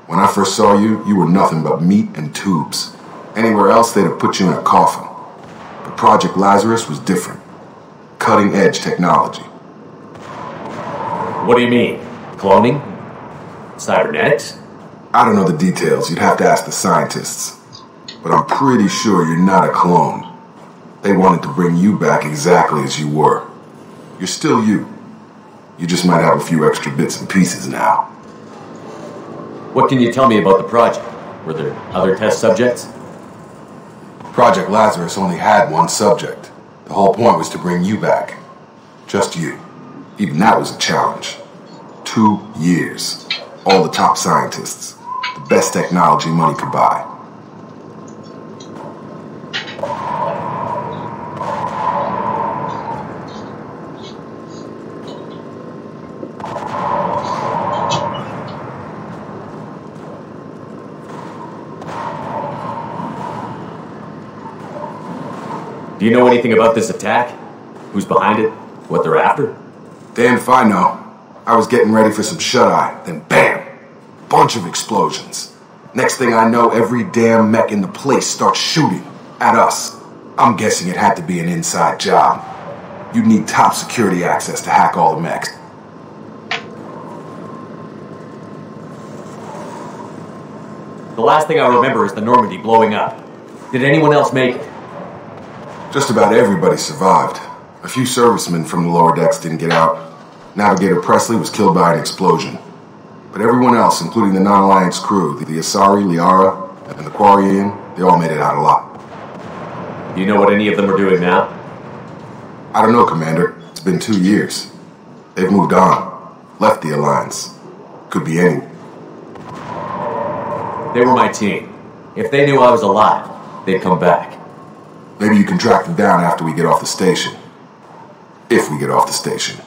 F: When I first saw you, you were nothing but meat and tubes. Anywhere else, they'd have put you in a coffin. But Project Lazarus was different. Cutting-edge technology.
G: What do you mean? Cloning? Cybernetics?
F: I don't know the details. You'd have to ask the scientists. But I'm pretty sure you're not a clone. They wanted to bring you back exactly as you were. You're still you. You just might have a few extra bits and pieces now.
G: What can you tell me about the project? Were there other test subjects?
F: Project Lazarus only had one subject. The whole point was to bring you back. Just you. Even that was a challenge. 2 years. All the top scientists. The best technology money could buy.
G: Do you know anything about this attack? Who's behind it? What they're after?
F: Damn if I know. I was getting ready for some shut-eye, then BAM! Bunch of explosions. Next thing I know, every damn mech in the place starts shooting at us. I'm guessing it had to be an inside job. You'd need top security access to hack all the mechs.
G: The last thing I remember is the Normandy blowing up. Did anyone else make it?
F: Just about everybody survived. A few servicemen from the lower decks didn't get out. Navigator Presley was killed by an explosion. But everyone else, including the non-Alliance crew, the Asari, Liara, and the Quarian, they all made it out alive.
G: Do you know what any of them are doing now?
F: I don't know, Commander. It's been 2 years. They've moved on. Left the Alliance. Could be any.
G: They were my team. If they knew I was alive, they'd come back.
F: Maybe you can track them down after we get off the station. If we get off the station.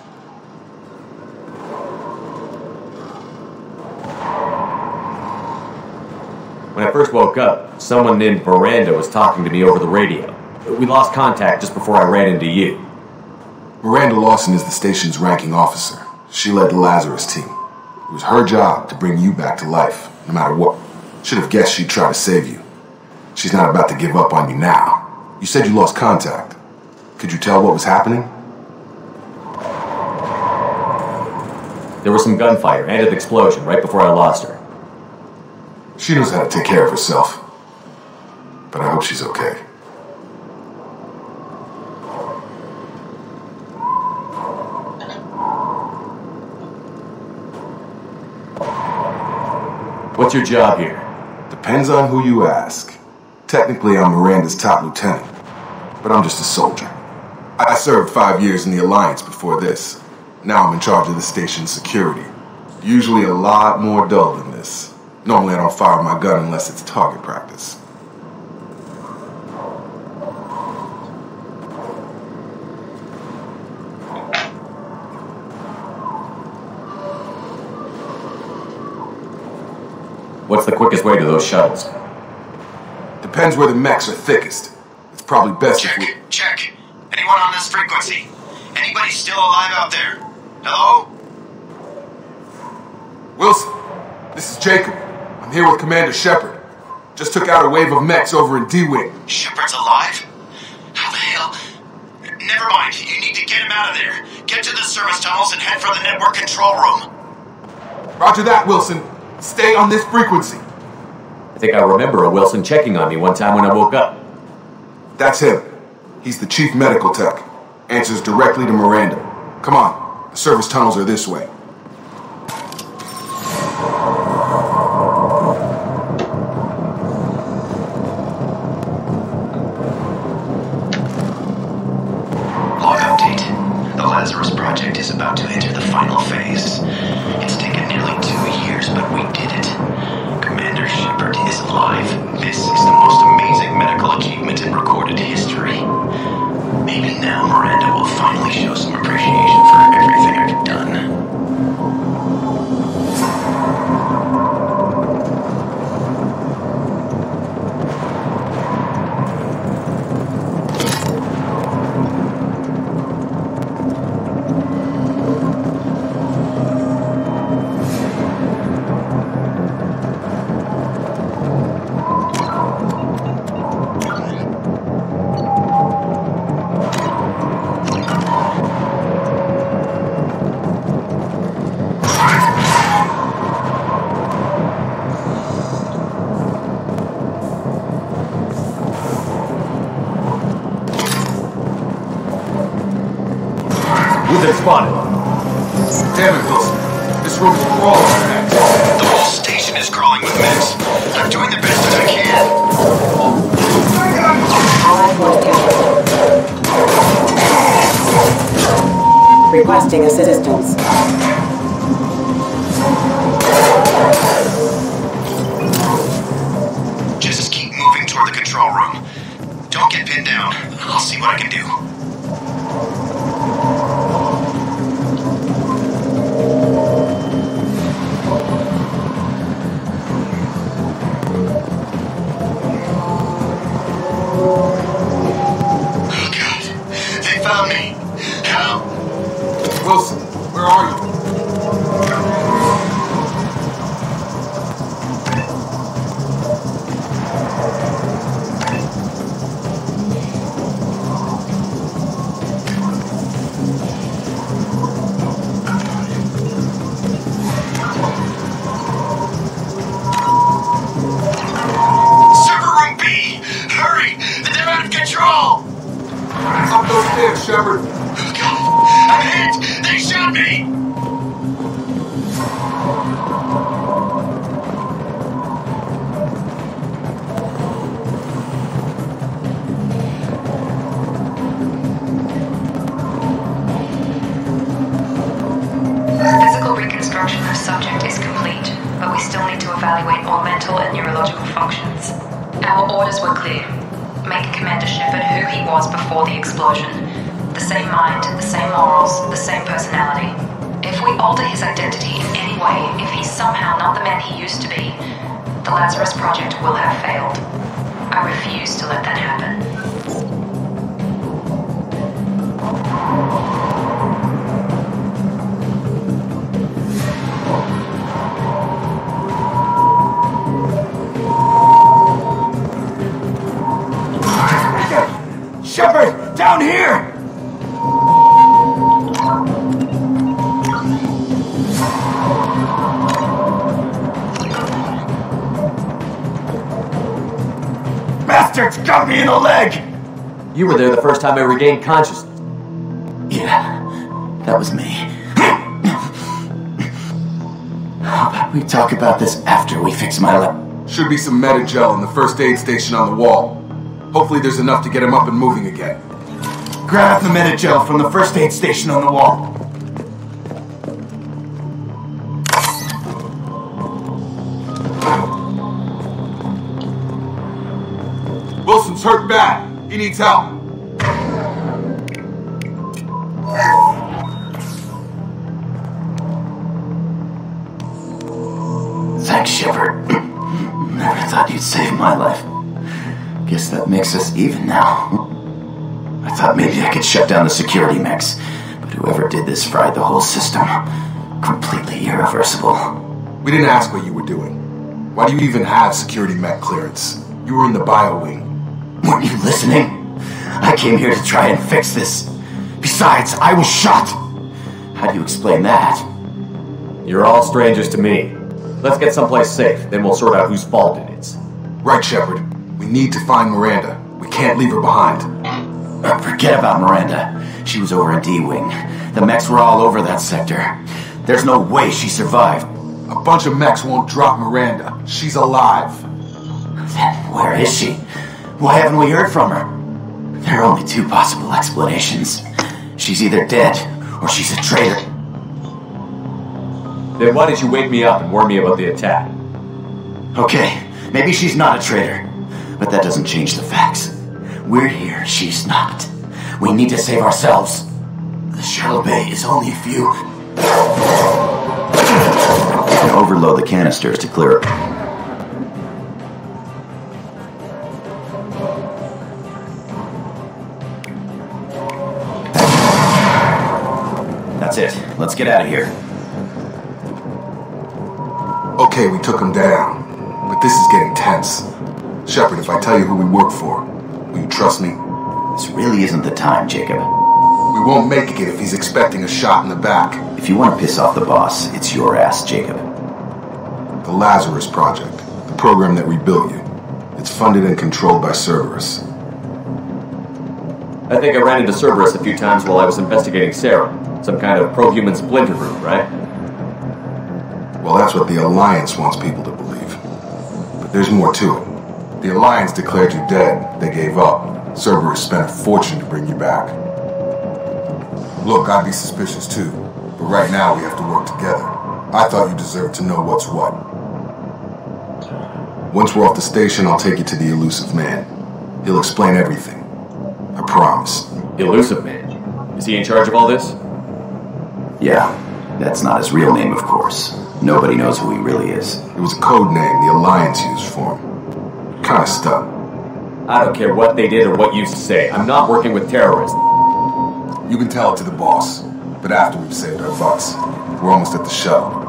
G: When I first woke up, someone named Miranda was talking to me over the radio. We lost contact just before I ran into you.
F: Miranda Lawson is the station's ranking officer. She led the Lazarus team. It was her job to bring you back to life, no matter what. Should have guessed she'd try to save you. She's not about to give up on you now. You said you lost contact. Could you tell what was happening?
G: There was some gunfire and an explosion right before I lost her.
F: She knows how to take care of herself. But I hope she's okay.
G: What's your job here?
F: Depends on who you ask. Technically, I'm Miranda's top lieutenant, but I'm just a soldier. I served 5 years in the Alliance before this. Now I'm in charge of the station's security. Usually a lot more dull than this. Normally I don't fire my gun unless it's target practice.
G: What's the quickest way to those shuttles?
F: Depends where the mechs are thickest. It's probably best if we...
L: Check. Anyone on this frequency? Anybody still alive out there? Hello?
F: Wilson, this is Jacob. I'm here with Commander Shepard. Just took out a wave of mechs over in D-Wing.
L: Shepard's alive? How the hell? Never mind. You need to get him out of there. Get to the service tunnels and head for the network control room.
F: Roger that, Wilson. Stay on this frequency.
G: I think I remember a Wilson checking on me one time when I woke up.
F: That's him. He's the chief medical tech. Answers directly to Miranda. Come on. The service tunnels are this way.
L: Log update. The Lazarus project is about to enter the final phase. It's taken nearly 2 years, but we did it. Commander Shepard is alive. This is the most amazing medical achievement in recorded history. Maybe now Miranda will finally show some appreciation for everything I've done.
G: Spotted.
F: Damn it, Wilson. This room is crawling with mechs.
L: The whole station is crawling with mechs. I'm doing the best that I can.
J: requesting assistance.
L: Just keep moving toward the control room. Don't get pinned down. I'll see what I can do. Oh God, they found me. Help!
F: Wilson, where are you? Up those stairs, Shepard.
L: Oh God, I'm hit! They shot me!
C: Physical reconstruction of subject is complete, but we still need to evaluate all mental and neurological functions. Our orders were clear. Make Commander Shepard who he was before the explosion. The same mind, the same morals, the same personality. If we alter his identity in any way, if he's somehow not the man he used to be, the Lazarus Project will have failed. I refuse to let that happen.
B: Shepard, down here! Bastards got me in the leg!
G: You were there the first time I regained consciousness.
B: Yeah, that was me. How about we talk about this after we fix my leg?
F: Should be some Medi-gel in the first aid station on the wall. Hopefully there's enough to get him up and moving again.
B: Grab the Medi-gel from the first aid station on the wall.
F: Wilson's hurt bad. He needs help.
B: Thanks, Shepard. Never thought you'd save my life. Guess that makes us even now. I thought maybe I could shut down the security mechs, but whoever did this fried the whole system. Completely irreversible.
F: We didn't ask what you were doing. Why do you even have security mech clearance? You were in the bio wing.
B: Weren't you listening? I came here to try and fix this. Besides, I was shot. How do you explain that?
G: You're all strangers to me. Let's get someplace safe, then we'll sort out whose fault it is.
F: Right, Shepard. We need to find Miranda. We can't leave her behind.
B: Forget about Miranda. She was over in D-Wing. The mechs were all over that sector. There's no way she survived.
F: A bunch of mechs won't drop Miranda. She's alive.
B: Then where is she? Why haven't we heard from her? There are only two possible explanations. She's either dead, or she's a traitor.
G: Then why did you wake me up and warn me about the attack?
B: Okay, maybe she's not a traitor. But that doesn't change the facts. We're here, she's not. We need to save ourselves. The shuttle bay is only a few... You can overload the canisters to clear it. That's it. Let's get out of here.
F: Okay, we took him down. But this is getting tense. Shepard, if I tell you who we work for, will you trust me?
B: This really isn't the time, Jacob.
F: We won't make it if he's expecting a shot in the back.
B: If you want to piss off the boss, it's your ass, Jacob.
F: The Lazarus Project, the program that rebuilt you. It's funded and controlled by Cerberus.
G: I think I ran into Cerberus a few times while I was investigating Sarah. Some kind of pro-human splinter group, right?
F: Well, that's what the Alliance wants people to believe. But there's more to it. The Alliance declared you dead. They gave up. Cerberus spent a fortune to bring you back. Look, I'd be suspicious too, but right now we have to work together. I thought you deserved to know what's what. Once we're off the station, I'll take you to the elusive man. He'll explain everything. I promise.
G: Elusive man? Is he in charge of all this?
B: Yeah, that's not his real name, of course. Nobody knows who he really is.
F: It was a code name the Alliance used for him. Kinda stuck.
G: I don't care what they did or what you say. I'm not working with terrorists.
F: You can tell it to the boss, but after we've saved our butts. We're almost at the shuttle.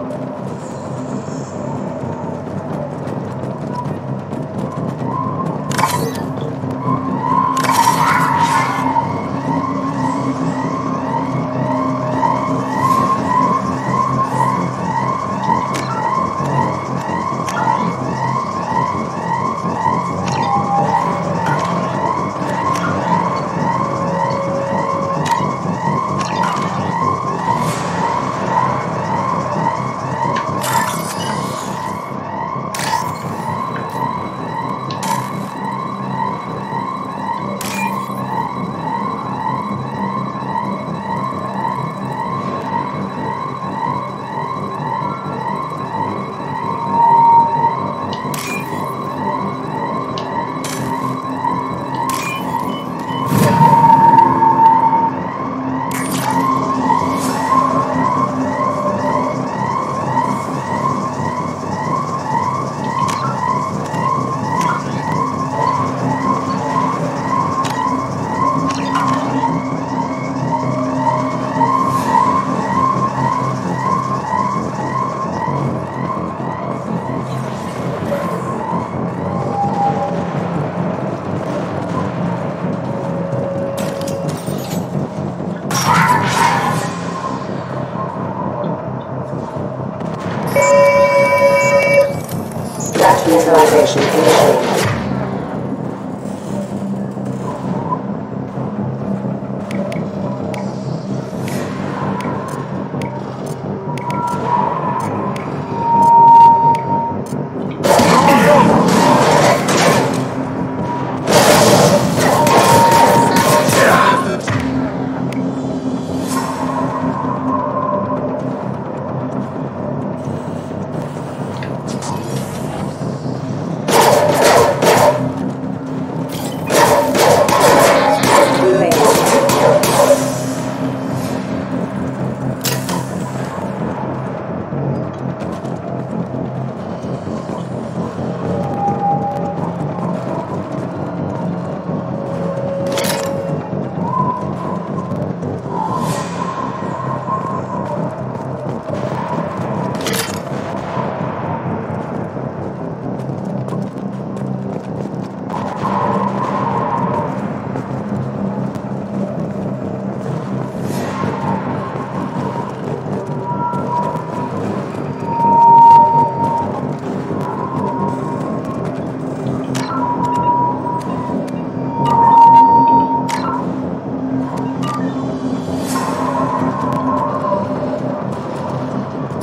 J: Neutralization initiated.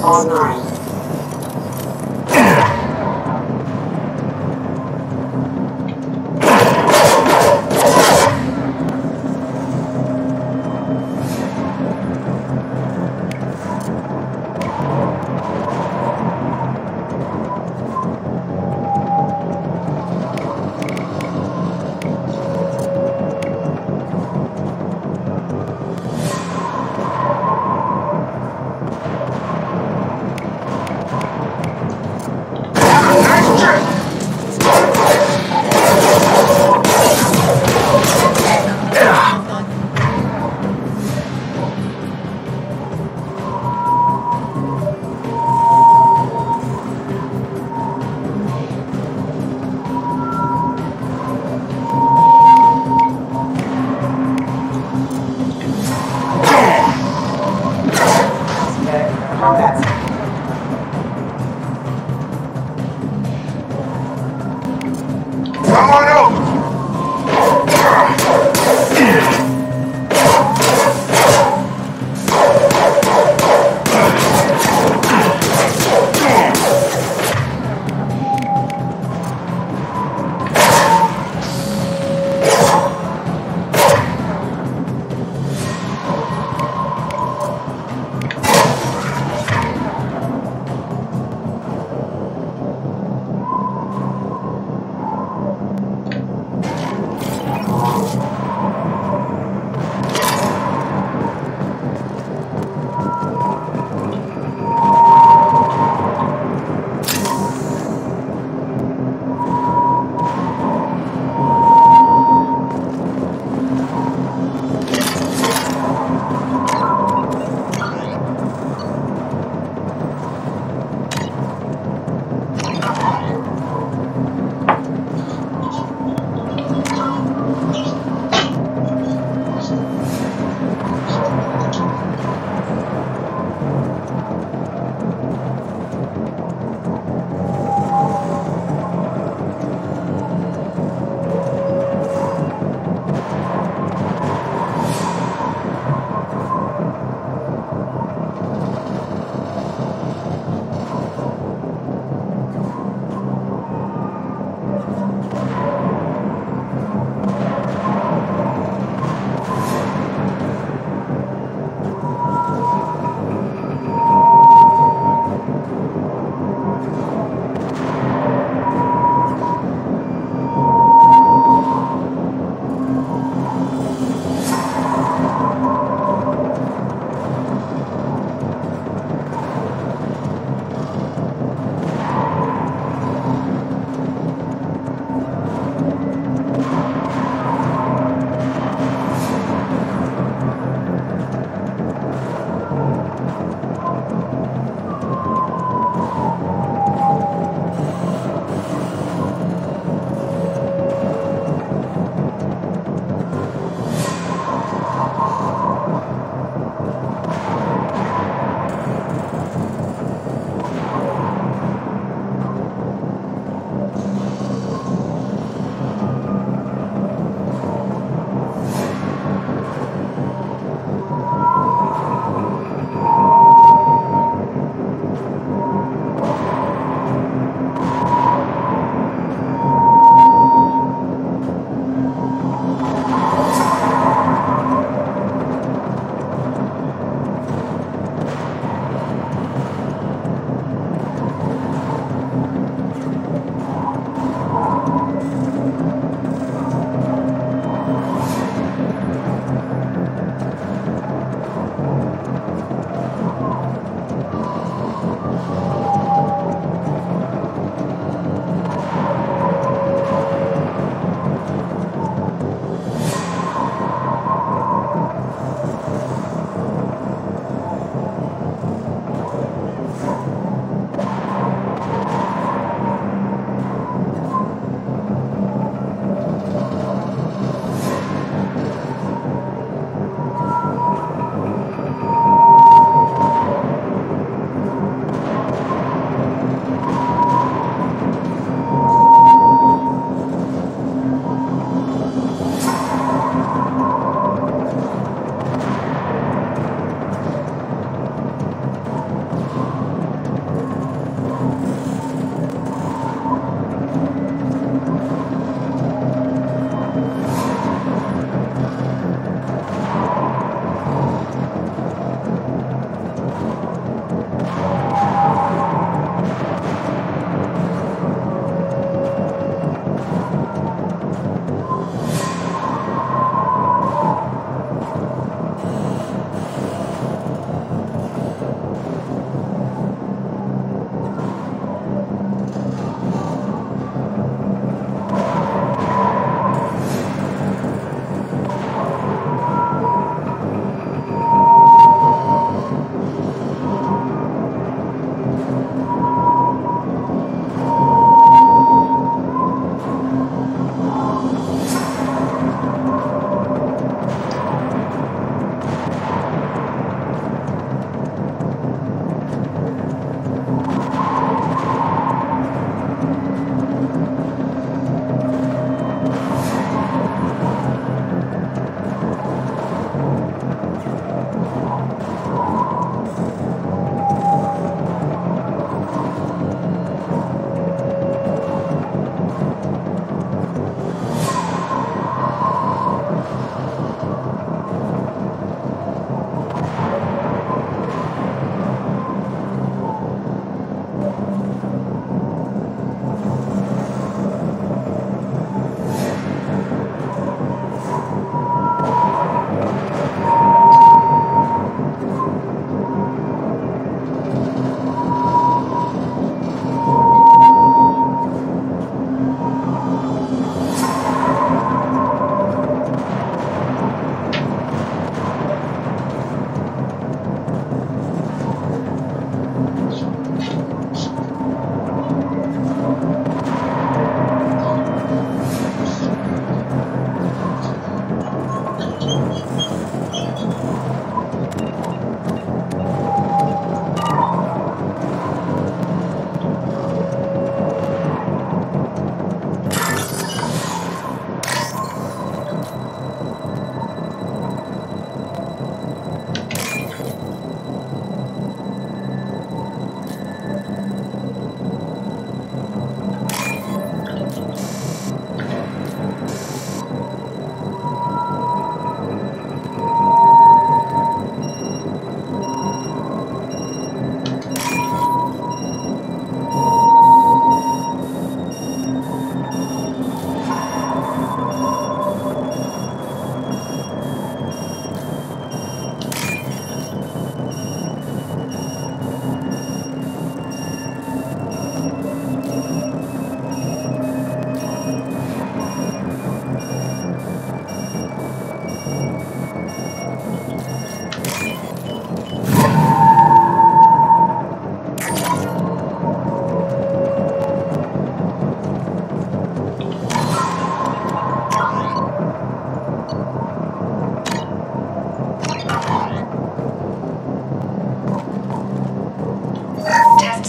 J: ZARZ09.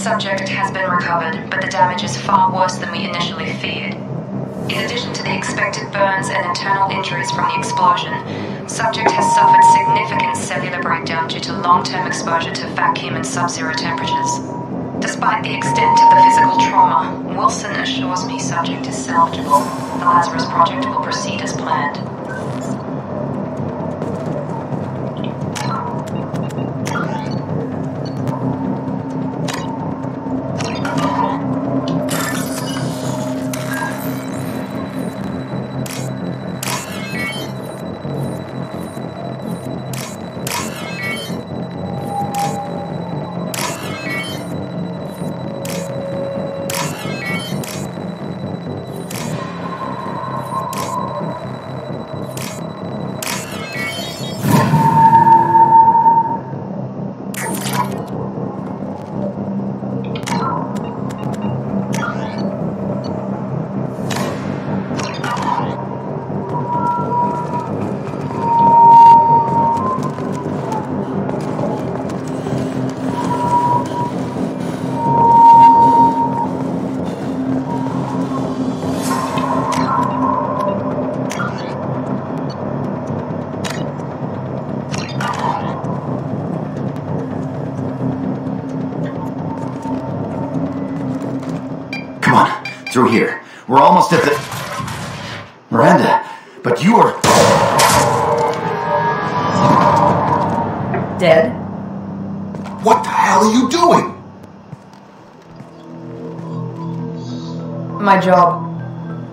C: Subject has been recovered, but the damage is far worse than we initially feared. In addition to the expected burns and internal injuries from the explosion, subject has suffered significant cellular breakdown due to long-term exposure to vacuum and sub-zero temperatures. Despite the extent of the physical trauma, Wilson assures me subject is salvageable. The Lazarus project will proceed as planned.
B: Through here. We're almost at the... Miranda, but you are...
E: Dead?
F: What the hell are you doing?
E: My job.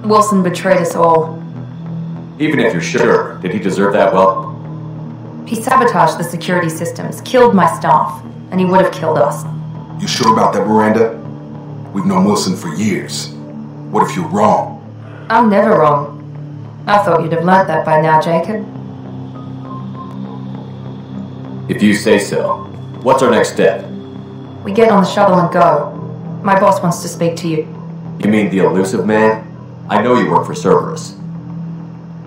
E: Wilson betrayed us all.
G: Even if you're sure, did he deserve that well?
E: He sabotaged the security systems, killed my staff, and he would have killed us.
F: You sure about that, Miranda? We've known Wilson for years. What if you're wrong?
E: I'm never wrong. I thought you'd have learnt that by now, Jacob.
G: If you say so. What's our next step?
E: We get on the shuttle and go. My boss wants to speak to you.
G: You mean the elusive man? I know you work for Cerberus.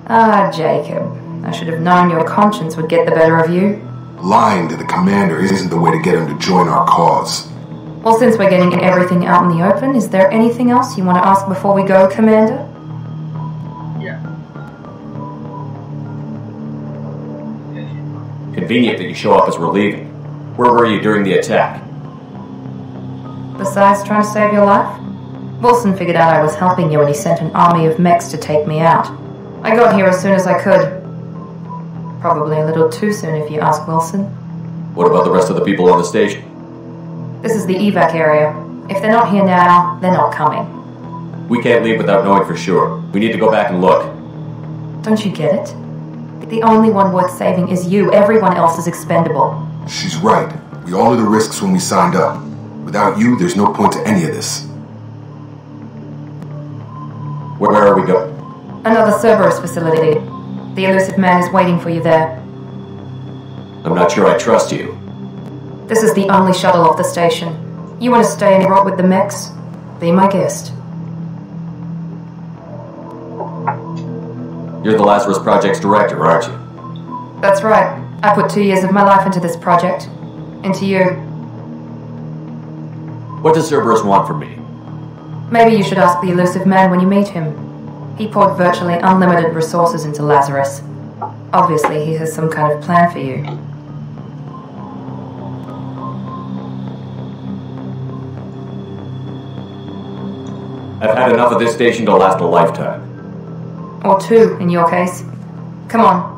E: Ah, Jacob. I should have known your conscience would get the better of you.
F: Lying to the commander isn't the way to get him to join our cause.
E: Well, since we're getting everything out in the open, is there anything else you want to ask before we go, Commander?
D: Yeah.
G: Convenient that you show up as we're leaving. Where were you during the attack?
E: Besides trying to save your life? Wilson figured out I was helping you when he sent an army of mechs to take me out. I got here as soon as I could. Probably a little too soon if you ask Wilson.
G: What about the rest of the people on the station?
E: This is the evac area. If they're not here now, they're not coming.
G: We can't leave without knowing for sure. We need to go back and look.
E: Don't you get it? The only one worth saving is you. Everyone else is expendable.
F: She's right. We all knew the risks when we signed up. Without you, there's no point to any of this.
G: Where are we going?
E: Another Cerberus facility. The elusive man is waiting for you there.
G: I'm not sure I trust you.
E: This is the only shuttle off the station. You want to stay and rot with the mechs? Be my guest.
G: You're the Lazarus Project's director, aren't you?
E: That's right. I put 2 years of my life into this project. Into you.
G: What does Cerberus want from me?
E: Maybe you should ask the elusive man when you meet him. He poured virtually unlimited resources into Lazarus. Obviously, he has some kind of plan for you.
G: I've had enough of this station to last a lifetime.
E: Or 2, in your case. Come on.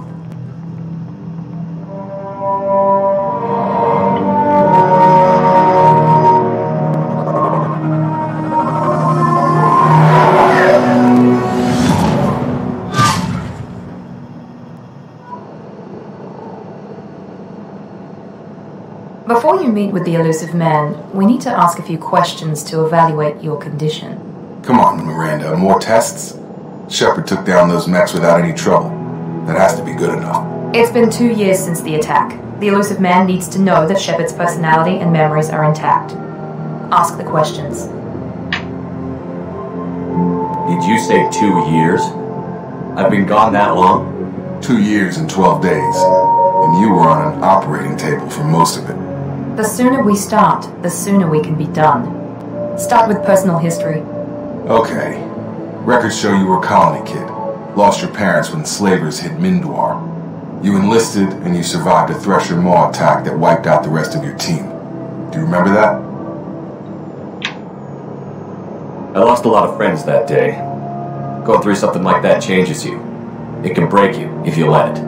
E: Before you meet with the elusive man, we need to ask a few questions to evaluate your condition.
F: Come on, Miranda, more tests? Shepard took down those mechs without any trouble. That has to be good enough.
E: It's been 2 years since the attack. The elusive man needs to know that Shepard's personality and memories are intact. Ask the questions.
G: Did you say 2 years? I've been gone that long?
F: 2 years and 12 days. And you were on an operating table for most of it.
E: The sooner we start, the sooner we can be done. Start with personal history.
F: Okay. Records show you were a colony kid. Lost your parents when slavers hit Mindwar. You enlisted and you survived a Thresher Maw attack that wiped out the rest of your team. Do you remember that?
G: I lost a lot of friends that day. Going through something like that changes you. It can break you if you let it.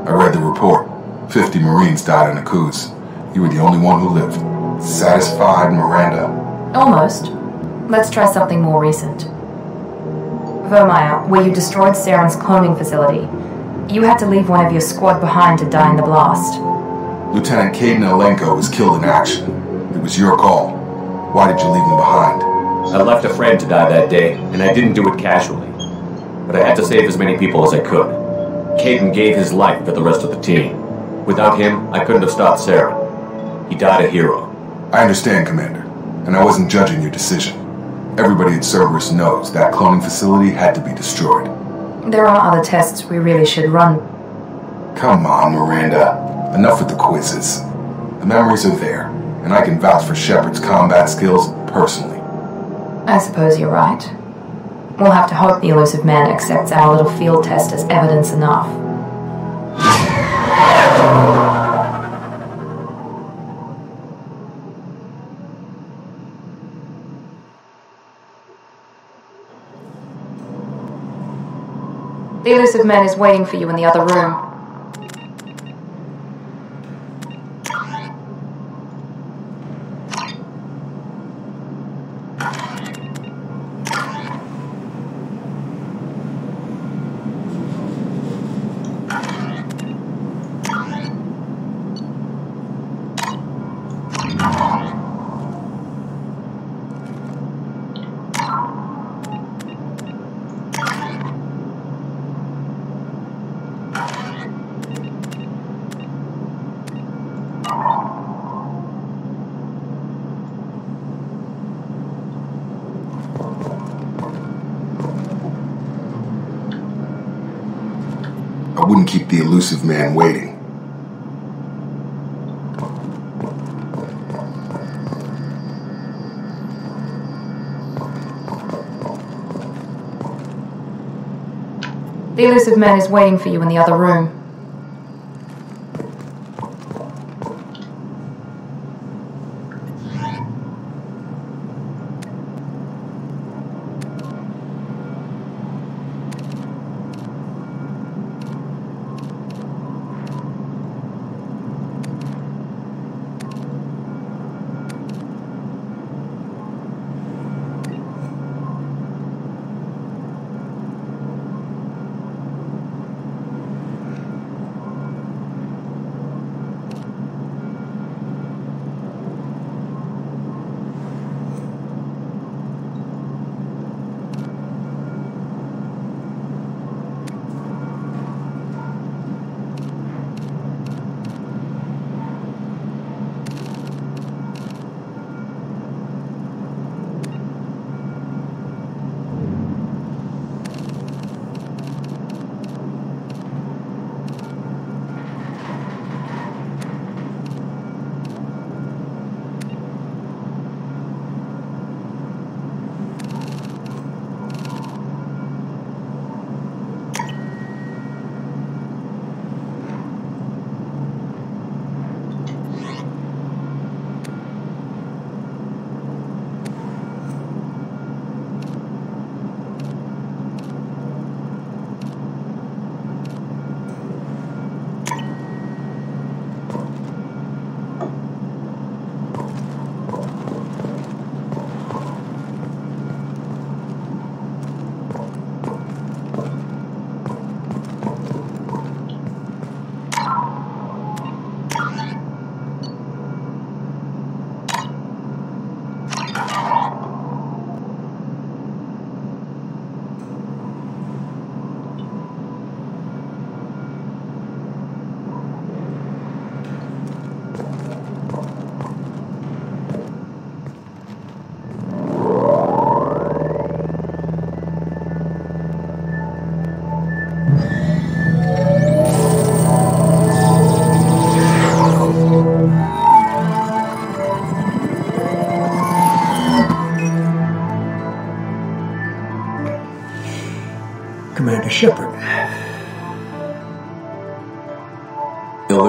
F: I read the report. 50 Marines died in a coups. You were the only one who lived. Satisfied, Miranda?
E: Almost. Let's try something more recent. Vermeer, where you destroyed Saren's cloning facility. You had to leave one of your squad behind to die in the blast.
F: Lieutenant Caden Alenko was killed in action. It was your call. Why did you leave him behind?
G: I left a friend to die that day, and I didn't do it casually. But I had to save as many people as I could. Caden gave his life for the rest of the team. Without him, I couldn't have stopped Saren. He died a hero.
F: I understand, Commander, and I wasn't judging your decision. Everybody at Cerberus knows that cloning facility had to be destroyed.
E: There are other tests we really should run.
F: Come on, Miranda. Enough with the quizzes. The memories are there, and I can vouch for Shepard's combat skills personally.
E: I suppose you're right. We'll have to hope the elusive man accepts our little field test as evidence enough. The elusive man is waiting for you in the other room.
F: I wouldn't keep the elusive man waiting.
E: The elusive man is waiting for you in the other room.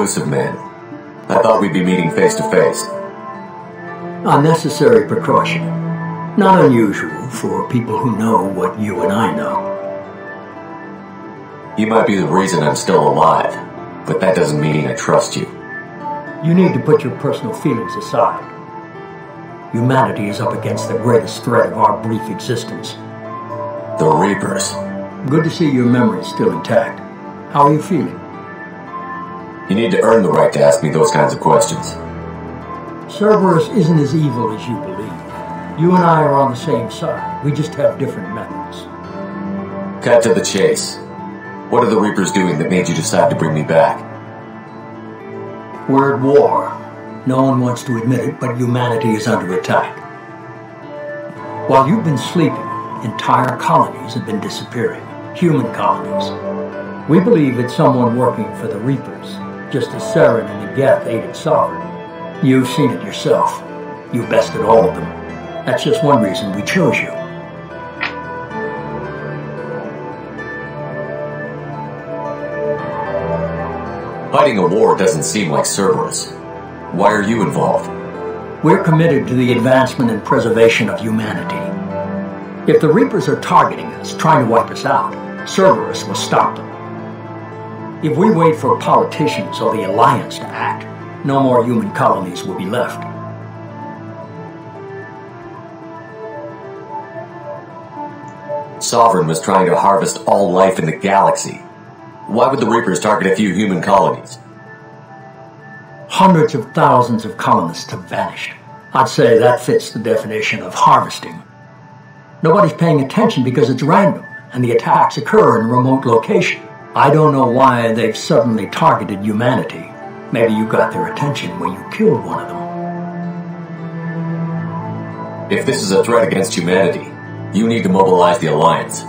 G: elusive man. I thought we'd be meeting face to face.
H: Unnecessary precaution. Not unusual for people who know what you and I know.
G: You might be the reason I'm still alive, but that doesn't mean I trust you.
H: You need to put your personal feelings aside. Humanity is up against the greatest threat of our brief existence.
G: The Reapers.
H: Good to see your memory is still intact. How are you feeling?
G: You need to earn the right to ask me those kinds of questions.
H: Cerberus isn't as evil as you believe. You and I are on the same side. We just have different methods.
G: Cut to the chase. What are the Reapers doing that made you decide to bring me back?
H: We're at war. No one wants to admit it, but humanity is under attack. While you've been sleeping, entire colonies have been disappearing. Human colonies. We believe it's someone working for the Reapers, just as Saren and the Geth aided Sovereign. You've seen it yourself. You bested all of them. That's just one reason we chose you.
G: Fighting a war doesn't seem like Cerberus. Why are you involved?
H: We're committed to the advancement and preservation of humanity. If the Reapers are targeting us, trying to wipe us out, Cerberus will stop them. If we wait for politicians or the Alliance to act, no more human colonies will be left.
G: Sovereign was trying to harvest all life in the galaxy. Why would the Reapers target a few human colonies?
H: Hundreds of thousands of colonists have vanished. I'd say that fits the definition of harvesting. Nobody's paying attention because it's random, and the attacks occur in a remote location. I don't know why they've suddenly targeted humanity. Maybe you got their attention when you killed one of them.
G: If this is a threat against humanity, you need to mobilize the Alliance.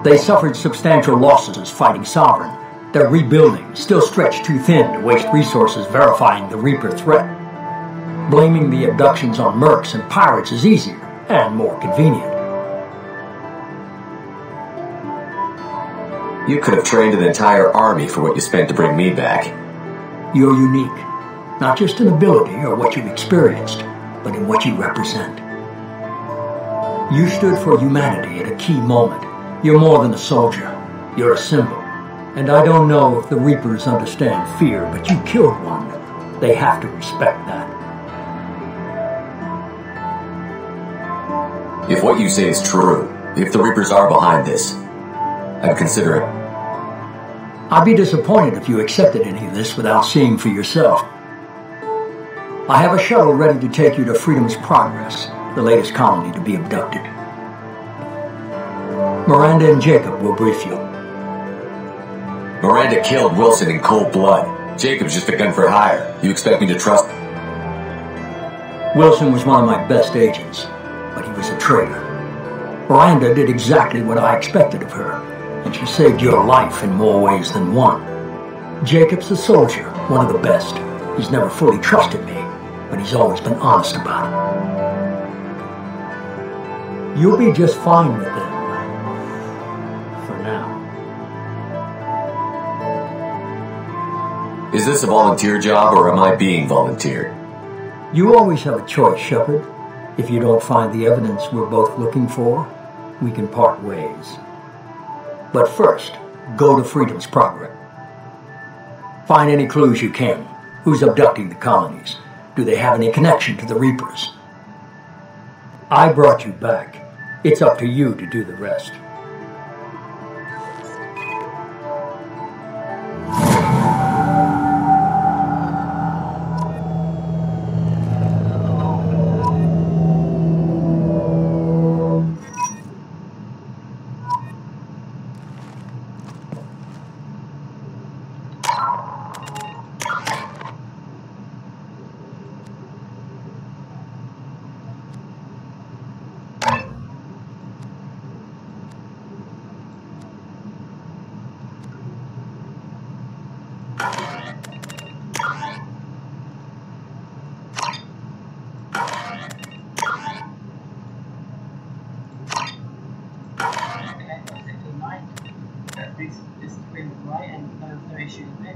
H: They suffered substantial losses fighting Sovereign. They're rebuilding, still stretched too thin to waste resources verifying the Reaper threat. Blaming the abductions on mercs and pirates is easier and more convenient.
G: You could have trained an entire army for what you spent to bring me back.
H: You're unique, not just in ability or what you've experienced, but in what you represent. You stood for humanity at a key moment. You're more than a soldier. You're a symbol. And I don't know if the Reapers understand fear, but you killed one. They have to respect that.
G: If what you say is true, if the Reapers are behind this, I'd consider it.
H: I'd be disappointed if you accepted any of this without seeing for yourself. I have a shuttle ready to take you to Freedom's Progress, the latest colony to be abducted. Miranda and Jacob will brief you.
G: Miranda killed Wilson in cold blood. Jacob's just a gun for hire. You expect me to trust him?
H: Wilson was one of my best agents, but he was a traitor. Miranda did exactly what I expected of her, and she saved your life in more ways than one. Jacob's a soldier, one of the best. He's never fully trusted me, but he's always been honest about it. You'll be just fine with them. For now.
G: Is this a volunteer job, or am I being volunteered?
H: You always have a choice, Shepard. If you don't find the evidence we're both looking for, we can part ways. But first, go to Freedom's Progress. Find any clues you can. Who's abducting the colonies? Do they have any connection to the Reapers? I brought you back. It's up to you to do the rest.
D: This between the right and no issues with it.